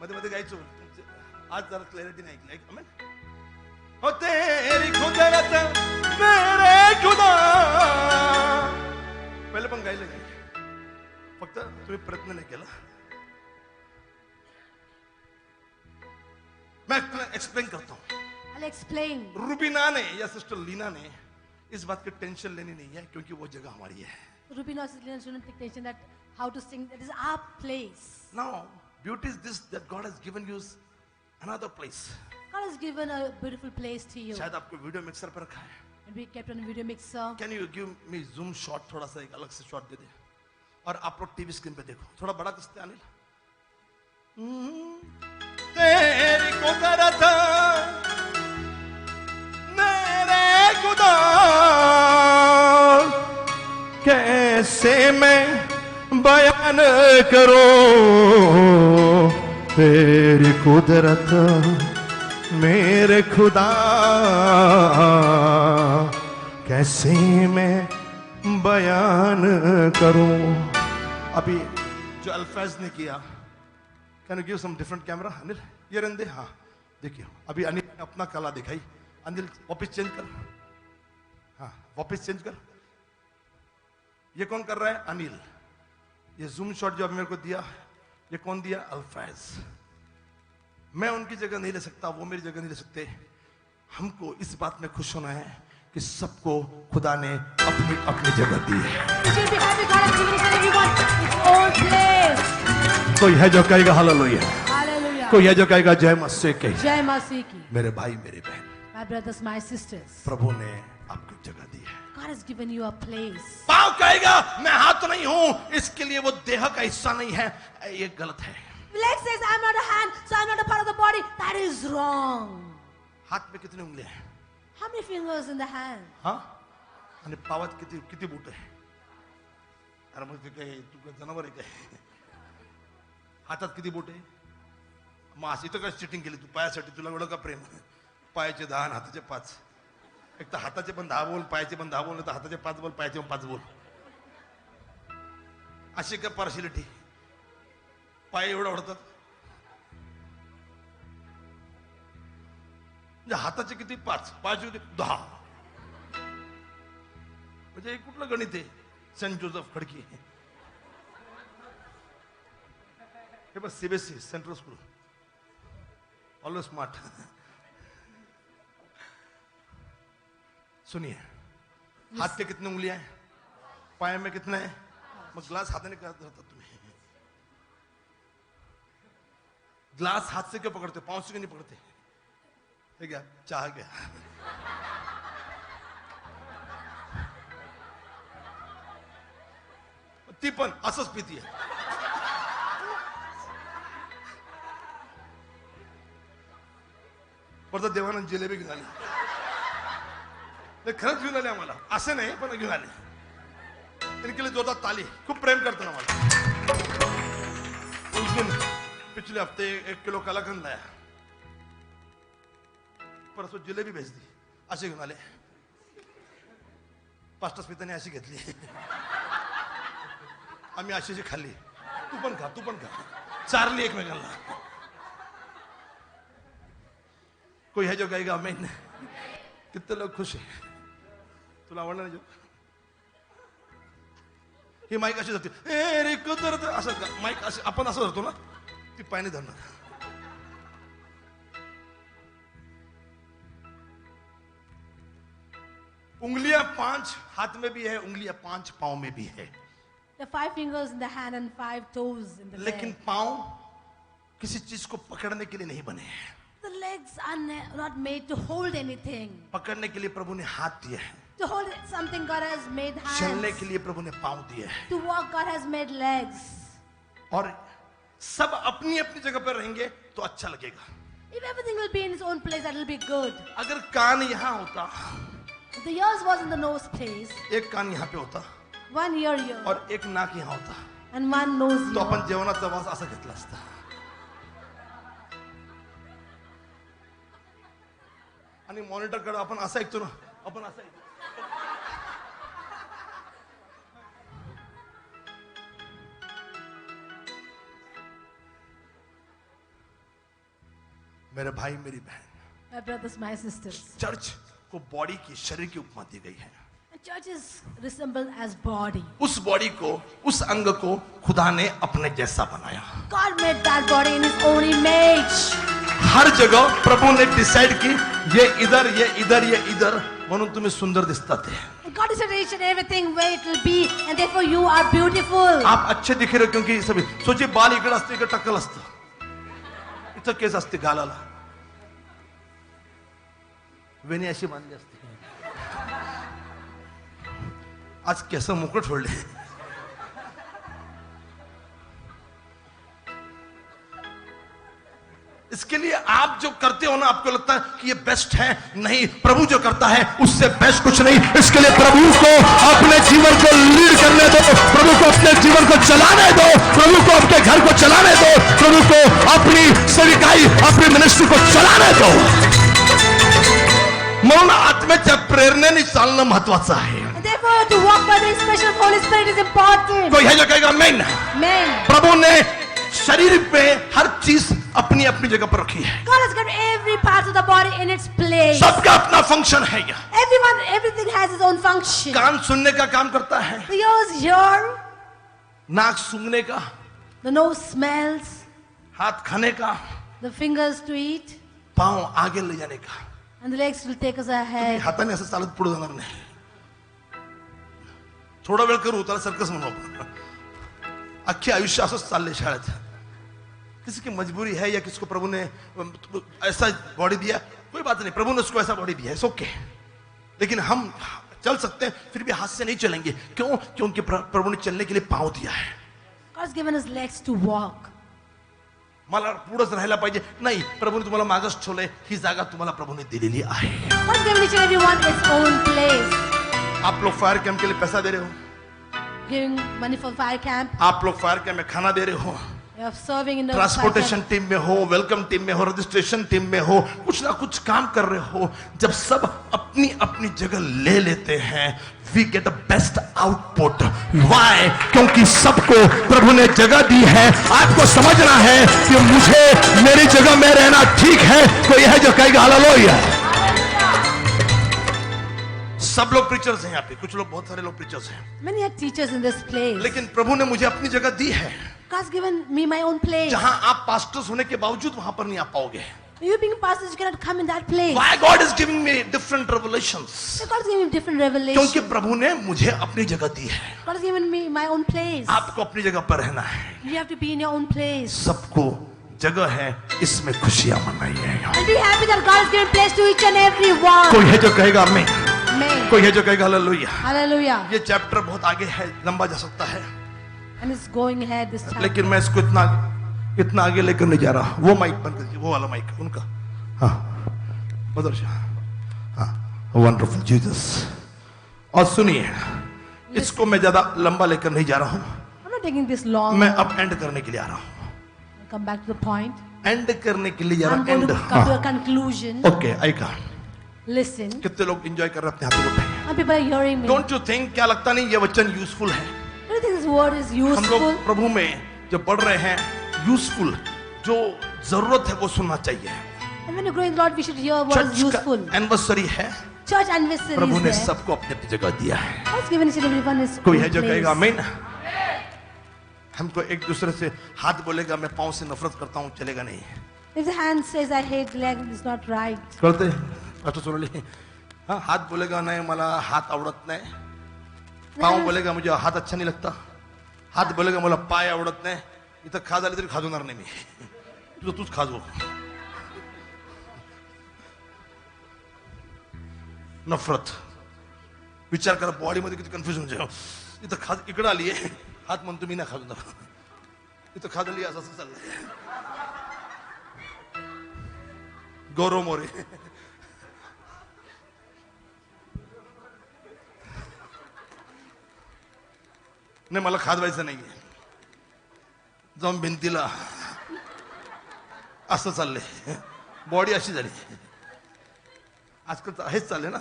मध्ये मध्ये गायचो आज जरा क्लॅरिटी नाही ऐकली आमेन हो तेरी कुदरत मेरे खुदा पहिले पण गायलं की फक्त तुम्ही प्रयत्न नाही केला मैं एक्सप्लेन करता हूं I'll explain. रूबीना ने या सिस्टर लीना ने इस बात की टेंशन लेनी नहीं है क्योंकि वो जगह हमारी है Rubina shouldn't take attention that how to sing. That is our place. Now beauty is this that God has given you another place God has given a beautiful place to you. शायद आपको video mixer पर रखा है And we kept on a video mixer. Can you give me zoom shot थोड़ा सा एक अलग से शॉट दे दे और आप लोग टीवी स्क्रीन पे देखो थोड़ा बड़ा किसते अनिल तेरी कुदरत मेरे खुदा कैसे मैं बयान करूं तेरी कुदरत मेरे खुदा कैसे मैं बयान करूं अभी जो अल्फाज ने किया can you give some different camera Anil ये रंदे हाँ देखिए अभी अनिल ने अपना कला दिखाई अनिल वापस चेंज कर हाँ वापस चेंज कर ये कौन कर रहा है अनिल ये जूम शॉट जो अब मेरे को दिया ये कौन दिया अल्फाज मैं उनकी जगह नहीं ले सकता वो मेरी जगह नहीं ले सकते हमको इस बात में खुश होना है कि सबको खुदा ने अपनी अपनी जगह दी है। We should be happy God has given each and everyone its own place. कोई है जो कहेगा हालेलुया, Hallelujah. कोई है जो कहेगा जय मसीह के। Jai Masih ki. मेरे भाई मेरी बहन, My brothers, my sisters. प्रभु ने आपको जगह दी है। God has given you a place. पाँव कहेगा मैं हाथ नहीं हूं, इसके लिए वो देह का हिस्सा नहीं है, ये गलत है। Leg says, I'm not a hand, so I'm not a part of the body. That is wrong. हाथ में कितनी उंगलियां हैं? How many fingers in the hand? हाँ, आणि पावात किती किती बोट आहे? अरे मग ते काय तू काय जनावर आहे काय? हातात किती बोट आहे? मग असं इथं काय चिटिंग केली तू पायासाठी? तुला एवढं का प्रेम? पायाचे 10 आणि हाताचे 5. एक तर हाताचे पण 10 बोल, पायाचे पण 10 बोल, नाही तर हाताचे 5 बोल, पायाचे पण 5 बोल. अशी काय पार्शिलिटी? पाय एवढं आवडतात? म्हणजे हाताचे किती 5, पायाचे किती 10. म्हणजे कुठलं गणित आहे? Saint Joseph Khadki. हे बस CBSE central school, always smart. सुनिए, हाथ पे कितनी उंगलियां हैं, पाए में कितने हैं? मग ग्लास हाथ में क्या धरता तुम्हें? ग्लास हाथ से क्यों पकड़ते, पांव से क्यों नहीं पकड़ते? है क्या चाह गया? ती पण असंच पितीये. परत देवानं जिलेबी घेऊन आली. खरंच घेऊन आले आम्हाला, असं नाही पण घेऊन आले. त्यांनी केले जोरदार ताली. खूप प्रेम करतो ना मला. उस दिन पिछले हफ्ते 1 किलो कलाकंद लाया, परसो जिलेबी भेज दी. असे घेऊन आले. पास्टर स्मिताने अशी घेतली, आम्ही अशी खाल्ली. तू पण खा, तू पण खा. चारली एकमेकांना. कोई है जो कहेगा आमीन. कितने लोग खुश है? तुला आवडलं ना जो? ही माईक अशी धरते, ए रे कुदरत असं. माईक असं आपण असं धरतो ना, ती पायाने धरणार. उंगलियां 5 हाथ में भी है, उंगलियां 5 पांव में भी है. The 5 fingers in the hand and 5 toes in the लेकिन leg. पांव किसी चीज को पकड़ने के लिए नहीं बने हैं. The legs are not made to hold anything. पकड़ने के लिए प्रभु ने हाथ दिए हैं. To hold something, God has made चलने hands. के लिए प्रभु ने पांव दिए हैं. To walk, God has made legs. और सब अपनी अपनी जगह पर रहेंगे तो अच्छा लगेगा. If everything will be in its own place, that will be good. अगर कान यहाँ होता, If the ears was in the nose place, एक कान यहाँ पे होता one ear here, और एक नाक यहाँ होता, and one nose तो here, आपण जेवणाचा वास असा घेतला असता. आणि मॉनिटर कडे आपण असं ऐकतो ना, आपण असं ऐकतो. मेरे भाई मेरी बहन, my brothers, my sisters. Church को बॉडी की, शरीर की उपमा दी गई है. And church is resembled as body. उस बॉडी को, उस अंग को खुदा ने अपने जैसा बनाया. God made that body in His own image. हर जगह प्रभु ने डिसाइड की ये इधर, ये इधर, ये इधर, म्हणून तुम्ही सुंदर दिसतात. And God decided each and everything where it will be, and therefore you are beautiful. आप अच्छे दिखे रहे क्योंकि सभी सोचिए, बाल इकडे असते, इकडे टक्कल असतं, इथं केस असते गालाला, वेणी अशी बांधली असते. आज केस मुकुट फोडले. इसके लिए आप जो करते हो ना, आपको लगता है कि ये बेस्ट है. नहीं, प्रभु जो करता है उससे बेस्ट कुछ नहीं. इसके लिए प्रभु को अपने जीवन को लीड करने दो, प्रभु को अपने जीवन को चलाने दो, प्रभु को अपने घर को चलाने दो, प्रभु को अपनी सेविकाई, अपनी मिनिस्ट्री को चलाने दो. म्हणून आत्म्याच्या प्रेरणेने चालणं महत्वाचं आहे. And therefore to walk by the inspiration of Holy Spirit is important. कोई है जो कहेगा आमीन. Amen. प्रभु ने शरीर पे हर चीज अपनी अपनी जगह पर रखी है. God has got every part of the body in its place. सबका अपना फंक्शन है. Everything has its own function. कान सुनने का काम करता है, The ears hear, नाक सूंघने का, the nose smells, हाथ खाने का, the fingers to eat, पांव आगे ले जाने का. And the legs will take us ahead. हाताने असं चालत पुढे जाणार नाही. थोडा वेळ करू त्याला सर्कस म्हणू आपण. अख्खे आयुष्य असंच चाललंय शाळेत. किसी की मजबूरी है या किसको प्रभु ने ऐसा बॉडी दिया, कोई बात नहीं, प्रभु ने उसको ऐसा बॉडी दिया है, ओके. लेकिन हम चल सकते हैं, फिर भी हाथ से नहीं चलेंगे. क्यों? क्योंकि प्रभु ने चलने के लिए पांव दिया है. God's given us legs to walk. मला पुढेच राहायला पाहिजे नाही, प्रभूने तुम्हाला मागच ठेवलंय. ही जागा तुम्हाला प्रभूने दिलेली आहे. God's given each and everyone its own place. आप लोग फायर कैंप के लिए पैसा दे रहे हो, Giving money for fire camp. आप लोग फायर कैंप में खाना दे रहे हो, You are serving in the transportation fire camp. Team में हो, वेलकम टीम में हो, रजिस्ट्रेशन टीम में हो, कुछ ना कुछ काम कर रहे हो. जब सब अपनी अपनी जगह ले लेते हैं, we get the best output. Why? क्योंकि सबको प्रभु ने जगह दी है. आपको समझना है कि मुझे मेरी जगह में रहना ठीक है. कोई है जो कहेगा हालेलुया. सब लोग प्रीचर्स हैं यहाँ पे, कुछ लोग, बहुत सारे लोग प्रीचर्स हैं, Many are teachers in this place. लेकिन प्रभु ने मुझे अपनी जगह दी है. God's given me my own place. जहां आप पास्टर्स होने के बावजूद वहां पर नहीं आ पाओगे. You being pastors, you cannot come in that place. Why God is giving me different revelations? So God's given me different revelations. क्योंकि प्रभु ने मुझे अपनी जगह दी है. God has given me my own place. आपको अपनी जगह पर रहना है. You have to be in your own place. सबको जगह है, इसमें खुशियां मनाइए. And be happy that God has given place to each and every one. कोई है जो कहेगा आमीन, Amen. कोई है जो कहेगा हालेलुया. Hallelujah. ये चैप्टर बहुत आगे है, लंबा जा सकता है, And it's going ahead this time. लेकिन मैं इसको इतना आगे लेकर नहीं जा रहा. वो माइक बंद कर दीजिए, वो वाला माइक उनका. हाँ बदर, हाँ, वंडरफुल जीसस. और सुनिए, इसको मैं ज्यादा लंबा लेकर नहीं जा रहा हूँ. I'm not taking this long. मैं अब एंड करने के लिए आ रहा हूँ. I'll come back to the point. And करने के लिए जा I'm रहा going हूँ. to come to a conclusion. Okay, ऐका. Listen. कितने लोग एंजॉय कर रहे हैं अपने हाथों को उठाइए. Some people are hearing me. Don't you think, क्या लगता नहीं ये वचन यूजफुल है? Do you think this word is हम useful? लोग प्रभु में जब बढ़ रहे हैं, यूजफुल जो जरूरत है वो सुनना चाहिए. And when you grow in the Lord, we should hear what is church useful. का एनिवर्सरी है, Church anniversary प्रभु is ने there. सबको अपनी अपनी जगह दिया है. God's given each and everyone his कोई own है जो place. कहेगा आमीन. हमको एक दूसरे से हाथ बोलेगा मैं पाँव से नफरत करता हूँ, चलेगा नहीं. If the hand says I hate leg, it's not right. करते तो सुन ली. हाँ, हाथ बोलेगा नहीं मला हात आवडत नाही. पाँव बोलेगा मुझे हात अच्छा नहीं लगता. हात बोलेगा मला पाय आवडत नाही. इथं खा झाली तरी खाजवणार नाही मी. तुझं तूच खाजव. नफरत. विचार करा, बॉडी मध्ये किती कन्फ्युजन म्हणजे. इथं खाज इकडे आली आहे, हात म्हणतो मी नाही खाजवणार. इथं खाजली असं असं चाललंय. गौरव मोरे. नाही मला खाजवायचं नाहीये. जाऊन भिंतीला असं चाललंय. बॉडी अशी झाली. आजकाल हेच चाललंय ना.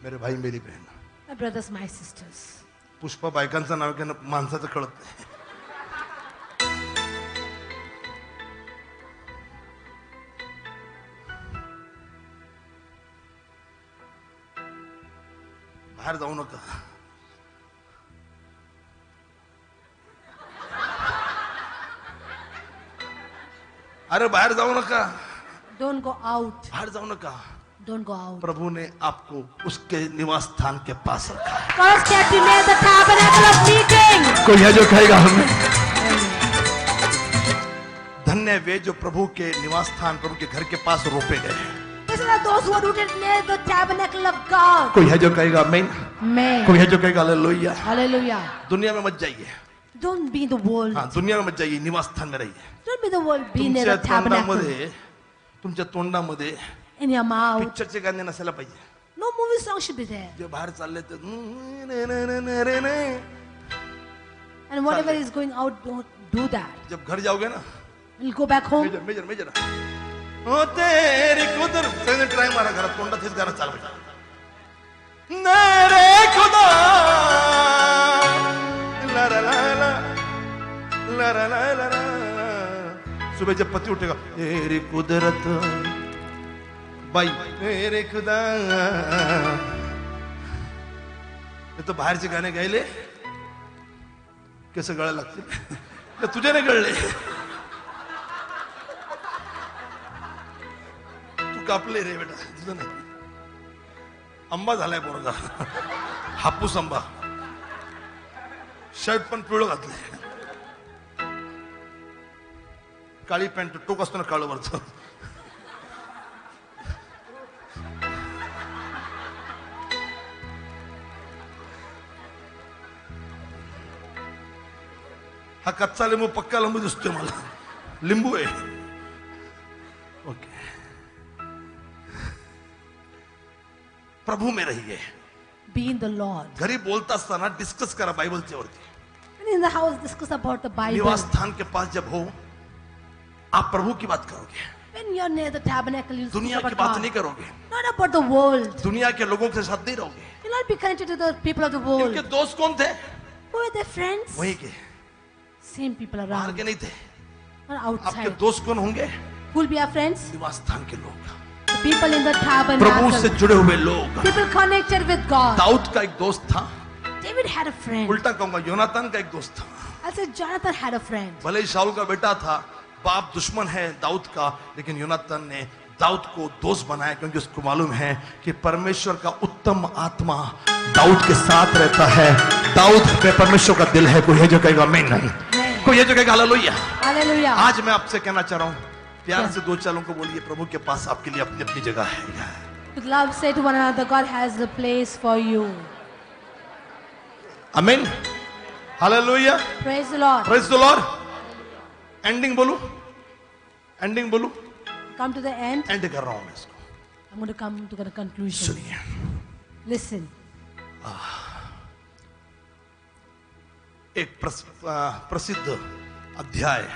मेरे भाई मेरी बहन. My brothers, my sisters. Pushpa बायकांचं नाव घेणं माणसाचं कळत नाही. बाहेर जाऊ नका. अरे बाहेर जाऊ नका. Don't go out. बाहर जाओ नका. Don't go out. प्रभु ने आपको उसके निवास स्थान के पास रखा है. God has kept you near the tabernacle of meeting. कोई है जो कहेगा हमें. धन्य वे जो प्रभु के निवास स्थान, प्रभु के घर के पास रोपे गए हैं. These are those who are rooted near the tabernacle of God. कोई है जो कहेगा आमीन. Amen. कोई है जो कहेगा हालेलुया. Hallelujah. दुनिया में मत जाइए. Don't be in the world. हाँ, दुनिया में मत जाइए, निवास स्थान में रहिए. Don't be in the world. Be near तुमच्या the tabernacle. तुमच्या तोंडामध्ये In your mouth. पिक्चरचे गाणे नसायला पाहिजे. No movie song should be there. जे बाहेर चालले तर And whatever is going out, don't do that. जब घर जाओगे ना, You'll go back home. मेजर मेजर मेजर हो तेरी कुदर सगळे ट्राय मारा घरात, तोंडात हेच गाणं चालवायचं. रे खुदा ला ला ला ला ला ला ला ला ला. सुबह जब पति उठेगा, तेरी कुदरत बाई तेरे खुदा. हे तो बाहेरचे गाणे गायले कसं गळायला लागते. तुझे नाही गळले. कापले रे बेटा, तुझं नाही. आंबा झालाय पोरगा, हापूस आंबा. शर्ट पण पिवळं घातलंय, काळी पॅन्ट, टोक असतो ना काळं वरचं. हा कच्चा लिंबू पक्का लिंबू दिसतोय मला, लिंबू आहे. ओके, प्रभू में रहिए. Be in the Lord. घरी बोलता असताना डिस्कस करा बायबलच्या वरती. And in the house, discuss about the Bible. निवास स्थान के पास जब हो, आप प्रभु की बात करोगे, When you're near the tabernacle, you'll दुनिया speak की about बात God. नहीं करोगे, Not about the world. दुनिया के लोगों के साथ नहीं रहोगे. You'll not be connected to the people of the world. इनके दोस्त कौन थे? Who are their friends? वही के, Same people बाहर around. के नहीं थे. Or आपके outside. दोस्त कौन होंगे? Who will be our friends? निवास स्थान के लोग, The people in the प्रभु से tabernacle. जुड़े हुए लोग. People connected with God. Dawood का एक दोस्त था, David had a friend. उल्टा कहूंगा योनातान का एक दोस्त था. I'll say Jonathan had a friend. भले ही शाऊल का बेटा था, बाप दुश्मन है दाऊद का, लेकिन योनातान ने दाऊद को दोस्त बनाया, क्योंकि उसको मालूम है कि परमेश्वर का उत्तम आत्मा दाऊद के साथ रहता है. दाऊद में परमेश्वर का दिल है. कोई ये जो कहेगा मैं नहीं, कोई ये जो कहेगा हालेलुया. Hallelujah. आज मैं आपसे कहना चाह रहा हूं, प्यार से दो चारों को बोलिए, प्रभु के पास आपके लिए अपनी अपनी जगह है. With love, say to one another, God has a place for you. आमीन, hallelujah, Praise the Lord. Praise the Lord. Ending बोलूं, एंडिंग बोलूं, Come to the end. And कर रहा हूं मैं इसको. I'm going to come to the conclusion. सुनिए, Listen. एक प्रसिद्ध अध्याय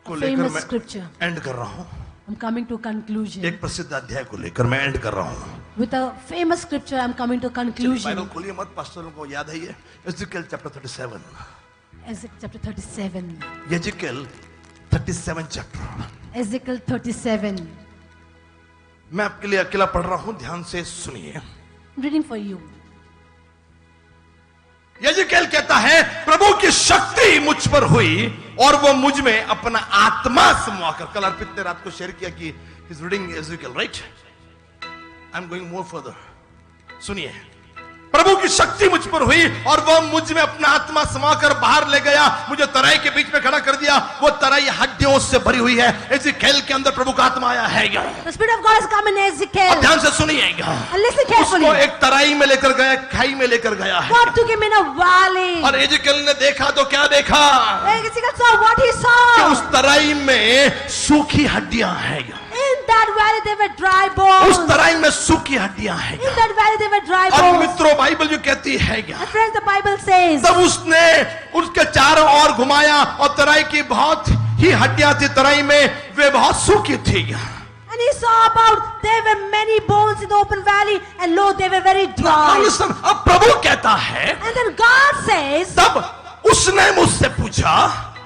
को A लेकर famous मैं scripture. एंड कर रहा हूं. I'm coming to conclusion. एक प्रसिद्ध अध्याय को लेकर मैं एंड कर रहा हूं. With a famous scripture, I'm coming to Bible conclusion. खोलिए मत, पास्टरों को याद है ये Ezekiel chapter 37. Ezekiel chapter 37. Ezekiel 37 chapter. Ezekiel 37. मैं आपके लिए अकेला पढ़ रहा हूं, ध्यान से सुनिए. I'm reading for you. यजिकेल कहता है, प्रभु की शक्ति मुझ पर हुई और वो मुझ में अपना आत्मा समाकर. कल अर्पित ने रात को शेयर किया कि he's reading Ezekiel, right? I'm going more further. सुनिए, प्रभु की शक्ति मुझ पर हुई और वह मुझ में अपना आत्मा समाकर बाहर ले गया, मुझे तराई के बीच में खड़ा कर दिया. वो तराई हड्डियों से भरी हुई है. एजिकेल के अंदर प्रभु का आत्मा आया है. The Spirit of God has come in Ezekiel. ध्यान से सुनिएगा. And listen उसको carefully. एक तराई में लेकर गया, खाई में लेकर गया है. God took him in a valley. और एजिकेल ने देखा तो क्या देखा? Ezekiel saw what he कि saw. उस तराई में सूखी हड्डियां हैं. In that valley there were dry bones. उस तराई में सूखी हड्डियां हैं. In that valley there were dry और bones. मित्रों, बाइबल जो कहती है, And friends, the Bible says. तब उसने उसके चारों ओर घुमाया और तराई की बहुत ही हड्डियां थी तराई में, वे बहुत सूखी थी. And he saw about there were many bones in the open valley, and lo, they were very Now dry. listen, अब प्रभु कहता है, And then God says, तब उसने मुझसे पूछा,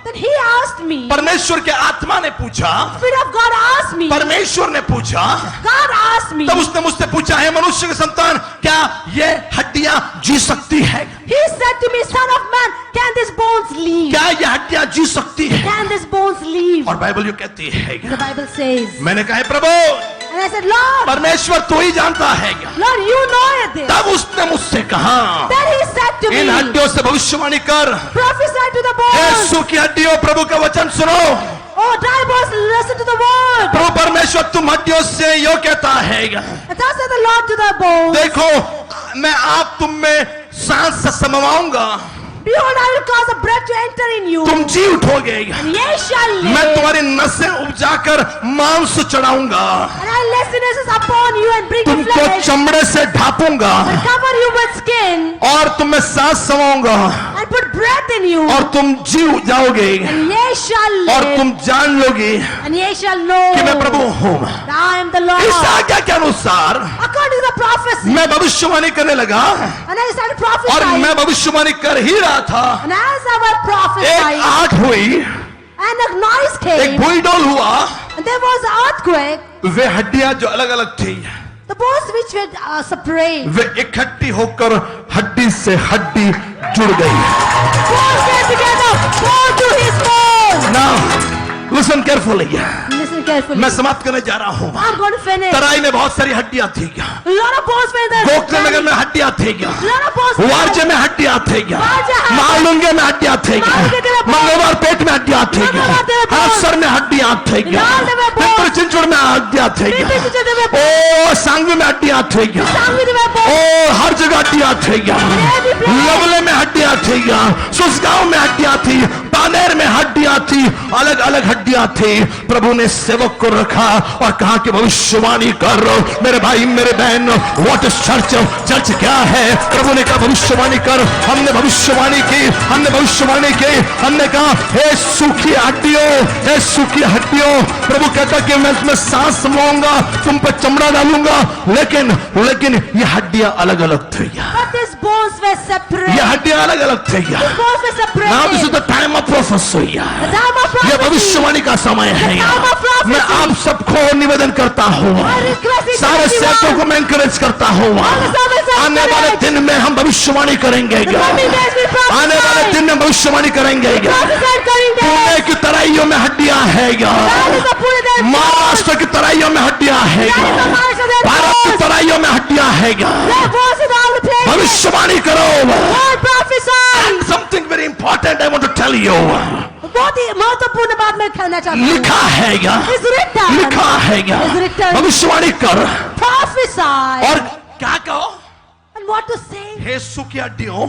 then he asked me, परमेश्वर के आत्मा ने पूछा, Spirit of God asked me, परमेश्वर ने पूछा, God asked me, तब उसने मुझसे पूछा, है मनुष्य के संतान, क्या ये हड्डियां जी सकती है? he said to me, Son of man, can these bones live? क्या ये हड्डियां जी सकती है? Can these bones live? और बाइबल जो कहती है, The Bible says, मैंने कहा, प्रभु and I said, Lord, परमेश्वर तू ही जानता है. Lord, you know it. तब उसने मुझसे कहा, Then he said to in me, हड्डियों से भविष्यवाणी कर. prophesy to the hey bones. सूखी हड्डियों, प्रभु का वचन सुनो. Oh, dry bones, listen to the word. प्रभु परमेश्वर तुम हड्डियों से यो कहता है, And thus said the Lord to the bones, देखो मैं आप तुम में सांस समवाऊंगा, behold, I will cause a breath to enter in you, तुम जी उठोगे. and ye shall मैं live. तुम्हारी नसें उपजाकर मांस चढ़ाऊंगा, And I will lay sicknesses upon you and bring you तुमको flesh, चमड़े से ढापूंगा and cover you with skin, और तुम में सांस समाऊंगा and put breath in you, और तुम जी जाओगे and ye shall और live, तुम जान लोगे and ye shall know कि मैं प्रभु हूं. that I am the इस Lord. आज्ञा के अनुसार According to the prophecy, मैं भविष्यवाणी करने लगा and I started और prophesying, मैं भविष्यवाणी कर ही रहा था. and as I was एक prophesying, आग हुई, and a noise एक came, भूईडोल हुआ. and there was an earthquake. वे हड्डियां जो अलग अलग थी, The bones which were separate, वे इकट्ठी होकर हड्डी से हड्डी जुड़ गई. bones came together, bone to his bone. Now listen carefully. Listen carefully. मैं समाप्त करने जा रहा हूँ। I'm going to finish. तराई में बहुत सारी हड्डियां थी क्या? A lot of bones were there. Gokhale में हड्डियां थी क्या? A lot of bones were Warje there. में हड्डियां थे क्या? वारजे है। मालूंगे में हड्डियां थे क्या? मालूंगे में bones। मंगलवार पेट में हड्डियां थे क्या? मंगलवार में bones। हरसर में हड्डियां थे क्या? नाल में bones। पिंपल चिंचुड़ में हड्डियां थे क्या? पिंपल चिंचुड़ में ओ सांगवी में हड्डियां थे क्या? सांगवी में bones। ओ हर जगह हड्डियां थे क्या? Every place। लवले में हड्डियां थी क्या? सुसगांव में हड्डियां थी, पानेर में हड्डियां थी, अलग अलग हड्डियां थी। प्रभु ने सेवक को रखा और कहा कि भविष्यवाणी कर। मेरे भाई मेरे बहन, व्हाट इज चर्च? चर्च क्या है? प्रभु ने कहा भविष्यवाणी कर। हमने भविष्यवाणी की, हमने भविष्यवाणी की। हमने कहा हे सूखी हड्डियों, हे सूखी हड्डियों। प्रभु कहता कि मैं तुम्हें सांस लूंगा, तुम पर चमड़ा डालूंगा, लेकिन ये हड्डियां अलग अलग थी। But these bones were separate. ये हड्डियां अलग अलग थी। These bones were separated. Now this is the time of prophecy. The time of ये prophecy. भविष्यवाणी का समय है। The time of prophecy. मैं आप सबको निवेदन करता हूँ, I request each सारे and everyone. सेवकों को मैं इंकरेज करता हूँ, All the servants are आने वाले encouraged. दिन में हम भविष्यवाणी करेंगे। The coming days we prophesy. आने वाले दिन में भविष्यवाणी करेंगे। Prophesy coming days. पुणे की तराइयों में हड्डियां है। That is the Pune days. Maharashtra की तराइयों में हड्डियां है। That is the Maharashtra days. Bharat की तराइयों में हड्डियां है। There bones in all the places. भविष्यवाणी करो। Lord prophesy. Something very important I want to tell you. बहुत ही महत्वपूर्ण बात मैं कहना चाहता हूँ। लिखा है क्या? It's written. लिखा है क्या? It's written. भविष्यवाणी कर। Prophesy. और क्या कहो? And what to say? हे सूखी हड्डियों,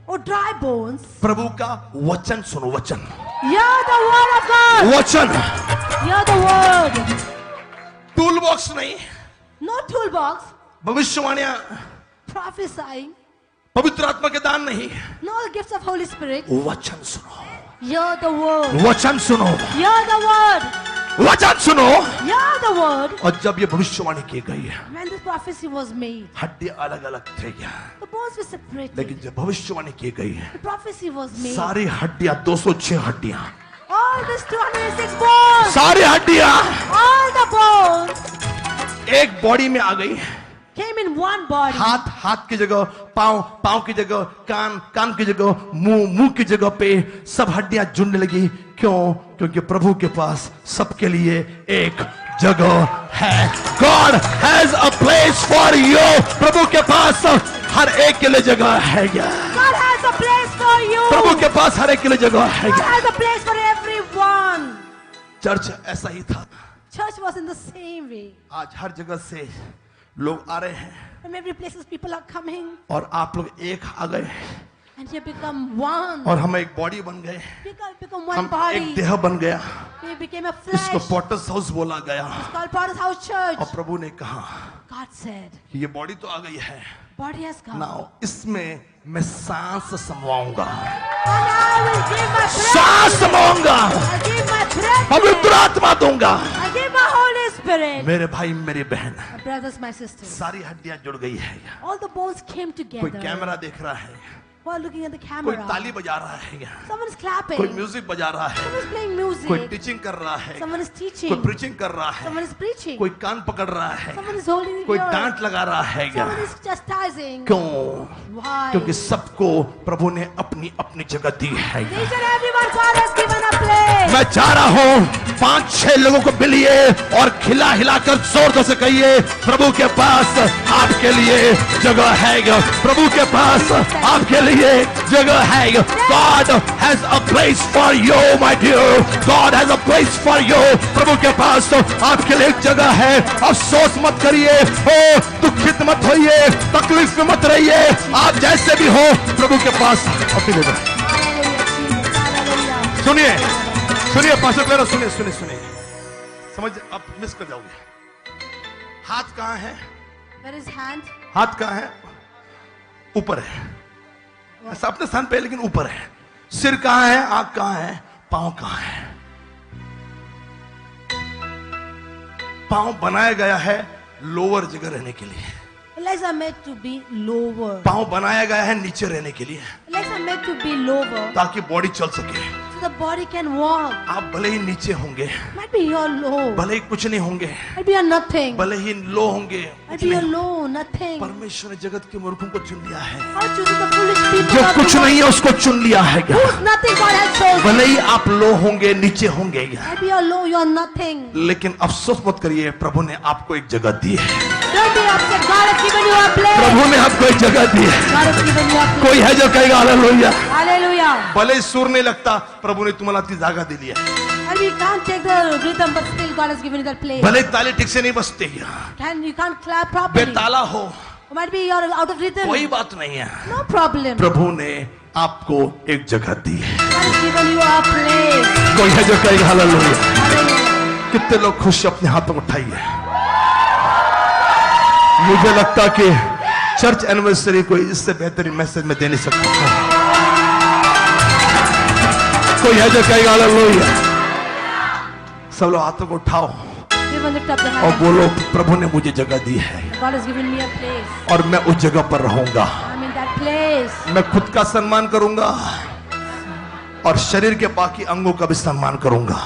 Oh dry bones. प्रभु का वचन सुनो। वचन, Hear the word of God. वचन। Hear the word. Tool box नहीं, No toolbox. भविष्यवाणियां Prophesying. पवित्र आत्मा के दान नहीं, No gifts of Holy Spirit. वचन सुनो। Hear the word. वचन सुनो, Hear the word. वचन सुनो। Hear the word. और जब ये भविष्यवाणी की गई, When this prophecy was made, हड्डियां अलग अलग थे क्या? the bones were separated. लेकिन जब भविष्यवाणी की गई, The prophecy was made. सारी हड्डियां 206 हड्डियां, All these 206 bones. सारी हड्डियां All the bones एक बॉडी में आ गई। came in one body. हाथ हाथ की जगह, पांव पांव की जगह, कान कान की जगह, मुंह मुंह की जगह पे सब हड्डियां जुड़ने लगी। क्यों? क्योंकि प्रभु के पास सबके लिए एक जगह है। God has a place for you. प्रभु के पास हर एक के लिए जगह है। God has a place for you. प्रभु के पास हर एक के लिए जगह है। God has a place for everyone. Church ऐसा ही था। Church was in the same way. आज हर जगह से लोग आ रहे हैं From every places people are coming और आप लोग एक आ गए and you become one. और हम एक बॉडी बन गए। Become one हम एक body. देह बन गया। We became a flesh. इसको पॉटर्स हाउस बोला गया। It's called Potter's House Church. और प्रभु ने कहा God said, कि ये बॉडी तो आ गई है, body has come. नाउ इसमें मैं सांस समवाऊंगा, And I will give my breath. सांस समवाऊंगा, I give my breath. पवित्र आत्मा दूंगा। I give my Holy Spirit. मेरे भाई मेरी बहन, My brothers, my sisters. सारी हड्डियां जुड़ गई है। All the bones came कोई together. कैमरा देख रहा है, While looking at the कोई camera. ताली बजा रहा है, Someone is clapping. कोई म्यूजिक बजा रहा है, Someone is playing कोई music. टीचिंग कर रहा है, Someone is कोई teaching. प्रीचिंग कर रहा है, Someone is preaching. कोई कान पकड़ रहा है, Someone is holding the कोई ear. डांट लगा रहा है। Someone is chastising. क्यों? Why? क्योंकि सबको प्रभु ने अपनी अपनी जगह दी है। Each and everyone God has given a place. मैं जा रहा हूँ, 5-6 लोगों को मिलिए और खिला हिलाकर जोर जोर से कहिए, प्रभु के पास आपके लिए जगह है। प्रभु के पास आपके लिए जगह है। God has a place for you, my dear. God has a place for you. प्रभु के पास तो आपके लिए एक जगह है। अफसोस मत करिए, ओ दुखित मत होइए, तकलीफ में मत रहिए। आप जैसे भी हो, प्रभु के पास आपकी जगह। सुनिए सुनिए पास्टर क्लेरा, सुनिए सुनिए सुनिए, समझ आप मिस कर जाओगे। हाथ कहाँ है? Where is hand? हाथ कहाँ है? ऊपर है, ऐसा अपने स्थान पे लेकिन ऊपर है। सिर कहाँ है? आंख कहाँ है? पांव कहाँ है? पांव बनाया गया है लोअर जगह रहने के लिए। Legs are made to be lower. पांव बनाया गया है नीचे रहने के लिए, Legs are made to be lower ताकि बॉडी चल सके। so the body can walk. आप भले ही नीचे होंगे, Might be you're low. भले ही कुछ नहीं होंगे, Might be you're nothing. भले ही लो होंगे, Might be you're low, nothing. परमेश्वर ने जगत के मूर्खों को चुन लिया है। God chooses the foolish people. जो of कुछ the world. नहीं है उसको चुन लिया है क्या? Who's nothing God has chosen. भले ही आप लो होंगे, नीचे होंगे, Might be you're low, you're nothing. लेकिन अफसोस मत करिए, प्रभु ने आपको एक जगह दी है। Don't be upset. God has given you a place. प्रभु ने आपको एक जगह दी है। God has given you a place. कोई है जो कहेगा हालेलुया। Hallelujah. भले ही सुर नहीं लगता, प्रभु ने तुम्हारा ती जागा दे लिया। And we can't take the rhythm, but still God has given you that place. भले ही ताली ठीक से नहीं बजते, You can't clap properly. बेताला हो, Might be you're out of rhythm. कोई बात नहीं है। No problem. प्रभु ने आपको एक जगह दी है। God has given you a place. कोई है जो कहेगा हालेलुया। Hallelujah. कितने लोग खुश अपने हाथों को उठाइए। मुझे लगता कि चर्च एनिवर्सरी कोई इससे बेहतरीन मैसेज में दे नहीं सकता। कोई है जो कहेगा हालेलुया। सब लोग हाथों को उठाओ Everyone lift up the और hands. बोलो, प्रभु ने मुझे जगह दी है God has given me a place. और मैं उस जगह पर रहूंगा। I'm in that place. मैं खुद का सम्मान करूंगा और शरीर के बाकी अंगों का भी सम्मान करूंगा,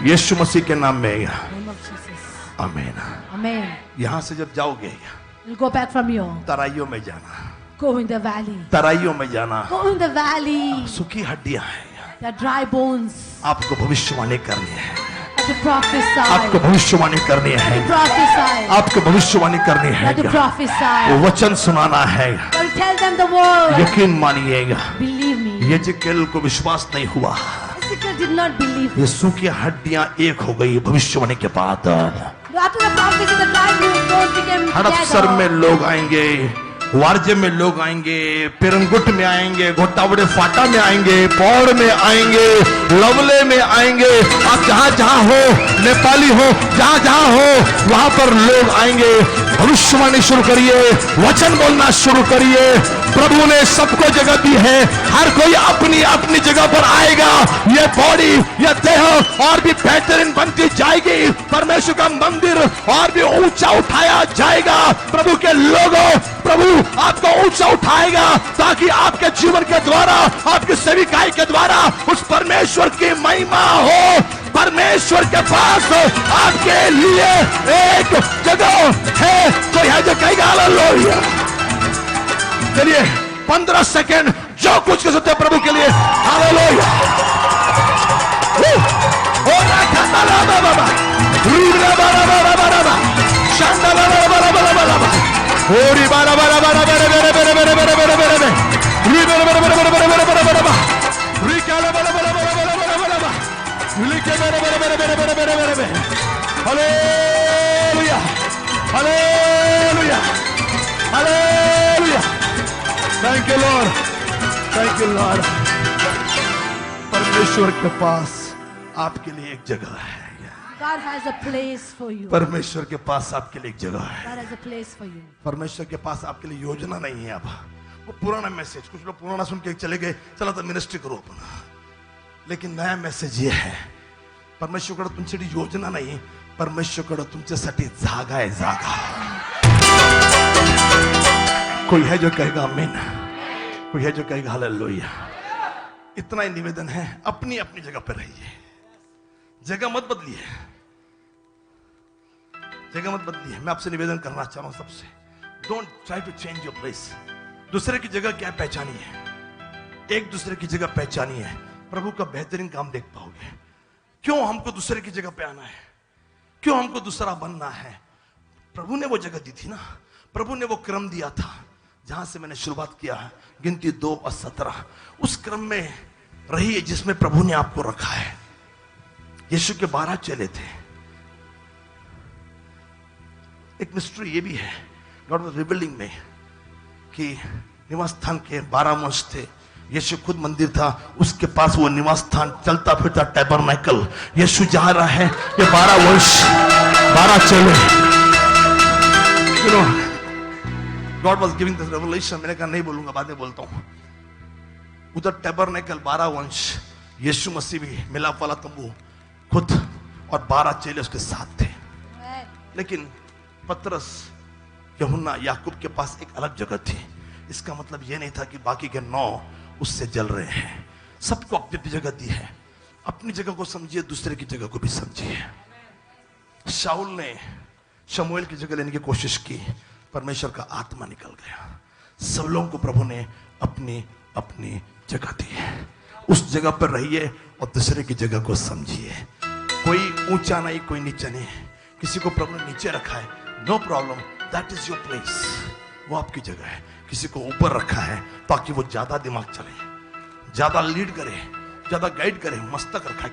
यीशु मसीह के नाम में। In the name of Jesus. आमीन। Amen. यहां से जब जाओगे, You'll go back from here. तराइयों में जाना, Go in the valley. तराइयों में जाना। Go in the valley. सूखी हड्डियां हैं, The dry bones. आपको भविष्यवाणी करनी है, To prophesy. आपको भविष्यवाणी करनी है, Prophesy. आपको भविष्यवाणी करनी है, To prophesy. वचन सुनाना है। Well, tell them the word. यकीन मानिएगा, Believe me. यजेकेल को विश्वास नहीं हुआ, Ezekiel did not believe. ये सूखी हड्डियां एक हो गई भविष्यवाणी के बाद। After the prophecy, the dry bones became Hadapsar में together. लोग आएंगे, वारजे में लोग आएंगे, पिरंगुट में आएंगे, घोटावड़े फाटा में आएंगे, पौड़ में आएंगे, लवले में आएंगे। आप जहां जहां हो, नेपाली हो, जहां जहां हो, वहां पर लोग आएंगे। भविष्यवाणी शुरू करिए, वचन बोलना शुरू करिए। प्रभु ने सबको जगह दी है, हर कोई अपनी अपनी जगह पर आएगा। ये बॉडी, ये देह और भी बेहतरीन बनती जाएगी। परमेश्वर का मंदिर और भी ऊंचा उठाया जाएगा। प्रभु के लोगों, प्रभु आपको ऊंचा उठाएगा ताकि आपके जीवन के द्वारा, आपकी सेविकाई के द्वारा उस परमेश्वर की महिमा हो। परमेश्वर के पास आपके लिए एक जगह है। कोई है जो कहेगा हालेलुया। चलिए 15 सेकेंड जो कुछ कर सकते हैं प्रभु के लिए। हालेलुया। ओरी बारा बारा बारा बेरे बेरे बेरे बेरे बेरे बेरे बेरे बेरे री बेरे बेरे बेरे बेरे बेरे बेरे बेरे बेरे री काले बेरे बेरे बेरे बेरे बेरे बेरे बेरे ली के बेरे बेरे बेरे बेरे बेरे बेरे बेरे बेरे hallelujah hallelujah hallelujah. Thank you Lord, thank you Lord. परमेश्वर के पास आपके लिए एक जगह है। God has a place for you. परमेश्वर के पास आपके लिए एक जगह है। God has a place for you. परमेश्वर के पास आपके लिए योजना नहीं है। अब वो पुराना मैसेज, कुछ लोग पुराना सुन के चले गए, चला तो मिनिस्ट्री करो अपना, लेकिन नया मैसेज ये है, परमेश्वरकडे तुमच्यासाठी योजना नाही, परमेश्वरकडे तुमच्यासाठी जागा आहे, जागा। कोई है जो कहेगा आमीन, कोई है जो कहेगा हालेलुया। इतना ही निवेदन है, अपनी अपनी जगह पर रहिए, जगह मत बदलिए, जगह मत बदलिए। मैं आपसे निवेदन करना चाह रहा हूं सबसे, don't try to change your place. दूसरे की जगह क्या पहचानी है, एक दूसरे की जगह पहचानी है, प्रभु का बेहतरीन काम देख पाओगे। क्यों हमको दूसरे की जगह पे आना है, क्यों हमको दूसरा बनना है? प्रभु ने वो जगह दी थी ना, प्रभु ने वो क्रम दिया था जहां से मैंने शुरुआत किया है, गिनती 2 और 17, उस क्रम में रहिए जिसमें प्रभु ने आपको रखा है। यीशु के 12 चेले थे। एक मिस्ट्री ये भी है, गॉड वाज रिवीलिंग में कि निवास स्थान के 12 वंश थे। यीशु खुद मंदिर था, उसके पास वो निवास स्थान, चलता फिरता टैबरनेकल। यीशु जा रहा है, ये 12 वंश, 12 चेले। You know, God was giving this revelation. मैंने कहा नहीं बोलूंगा, बाद में बोलता हूं। उधर टैबरनेकल 12 वंश, यीशु मसीह भी, मिलाप वाला तंबू खुद, और 12 चेले उसके साथ थे। लेकिन पतरस, यूहन्ना, याकूब के पास एक अलग जगह थी। इसका मतलब यह नहीं था कि बाकी के 9 उससे जल रहे हैं। सबको अपनी अपनी जगह दी है। अपनी जगह को समझिए, दूसरे की जगह को भी समझिए। शाऊल ने शमूएल की जगह लेने की कोशिश की, परमेश्वर का आत्मा निकल गया। सब लोगों को प्रभु ने अपनी अपनी जगह दी है। उस जगह पर रहिए और दूसरे की जगह को समझिए। कोई ऊंचा नहीं, कोई नीचा नहीं। किसी को प्रभु ने नीचे रखा है, no problem, that is your place, वो आपकी जगह है। किसी को ऊपर रखा है ताकि वो ज्यादा दिमाग चले, ज्यादा लीड करे, ज्यादा गाइड करे, मस्तक रखा है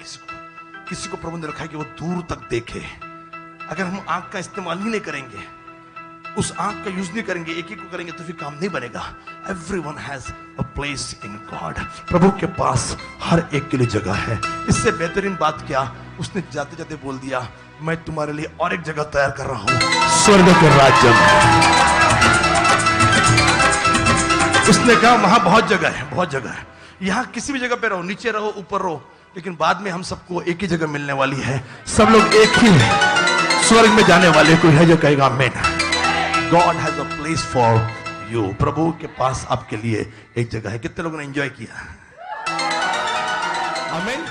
किसी को प्रभु ने रखा है कि वो दूर तक देखे। अगर हम आंख का इस्तेमाल ही नहीं करेंगे, उस आंख का यूज नहीं करेंगे, एक ही को करेंगे, तो फिर काम नहीं बनेगा। Everyone has a place in God. प्रभु के पास हर एक के लिए जगह है। इससे बेहतरीन बात क्या, उसने जाते जाते बोल दिया, मैं तुम्हारे लिए और एक जगह तैयार कर रहा हूं, स्वर्ग के राज्य में। उसने कहा वहां बहुत जगह है, बहुत जगह है। यहां किसी भी जगह पे रहो, नीचे रहो, ऊपर रहो, लेकिन बाद में हम सबको एक ही जगह मिलने वाली है। सब लोग एक ही स्वर्ग में जाने वाले। कोई है जो कहेगा आमीन। God has a place for you. प्रभु के पास आपके लिए एक जगह है। कितने लोगों ने एंजॉय किया? आमीन।